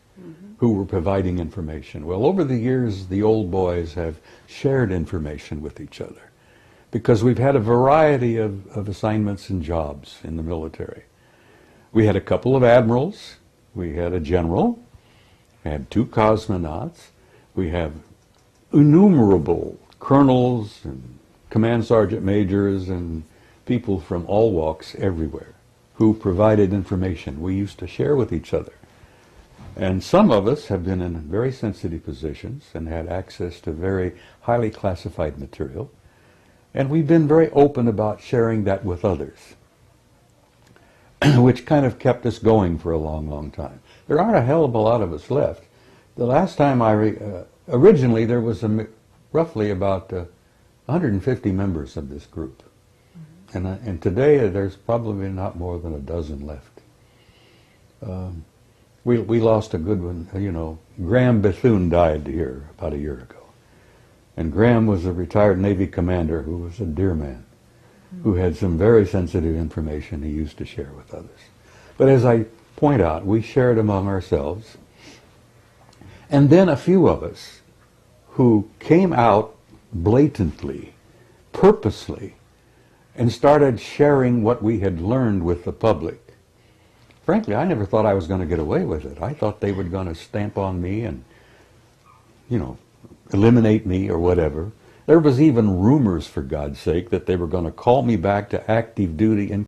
who were providing information. Well, over the years, the old boys have shared information with each other because we've had a variety of assignments and jobs in the military. We had a couple of admirals, we had a general, we had 2 cosmonauts, we have innumerable colonels and command sergeant majors and people from all walks everywhere who provided information we used to share with each other. And some of us have been in very sensitive positions and had access to very highly classified material, and we've been very open about sharing that with others, which kind of kept us going for a long, long time. There aren't a hell of a lot of us left. The last time originally there was roughly about 150 members of this group. And today there's probably not more than a dozen left. We lost a good one, you know. Graham Bethune died here about a year ago. And Graham was a retired Navy commander who was a dear man, who had some very sensitive information he used to share with others. But as I point out, we shared among ourselves. And then a few of us who came out blatantly, purposely, and started sharing what we had learned with the public. Frankly, I never thought I was going to get away with it. I thought they were going to stamp on me and, you know, eliminate me or whatever. There was even rumors, for God's sake, that they were going to call me back to active duty in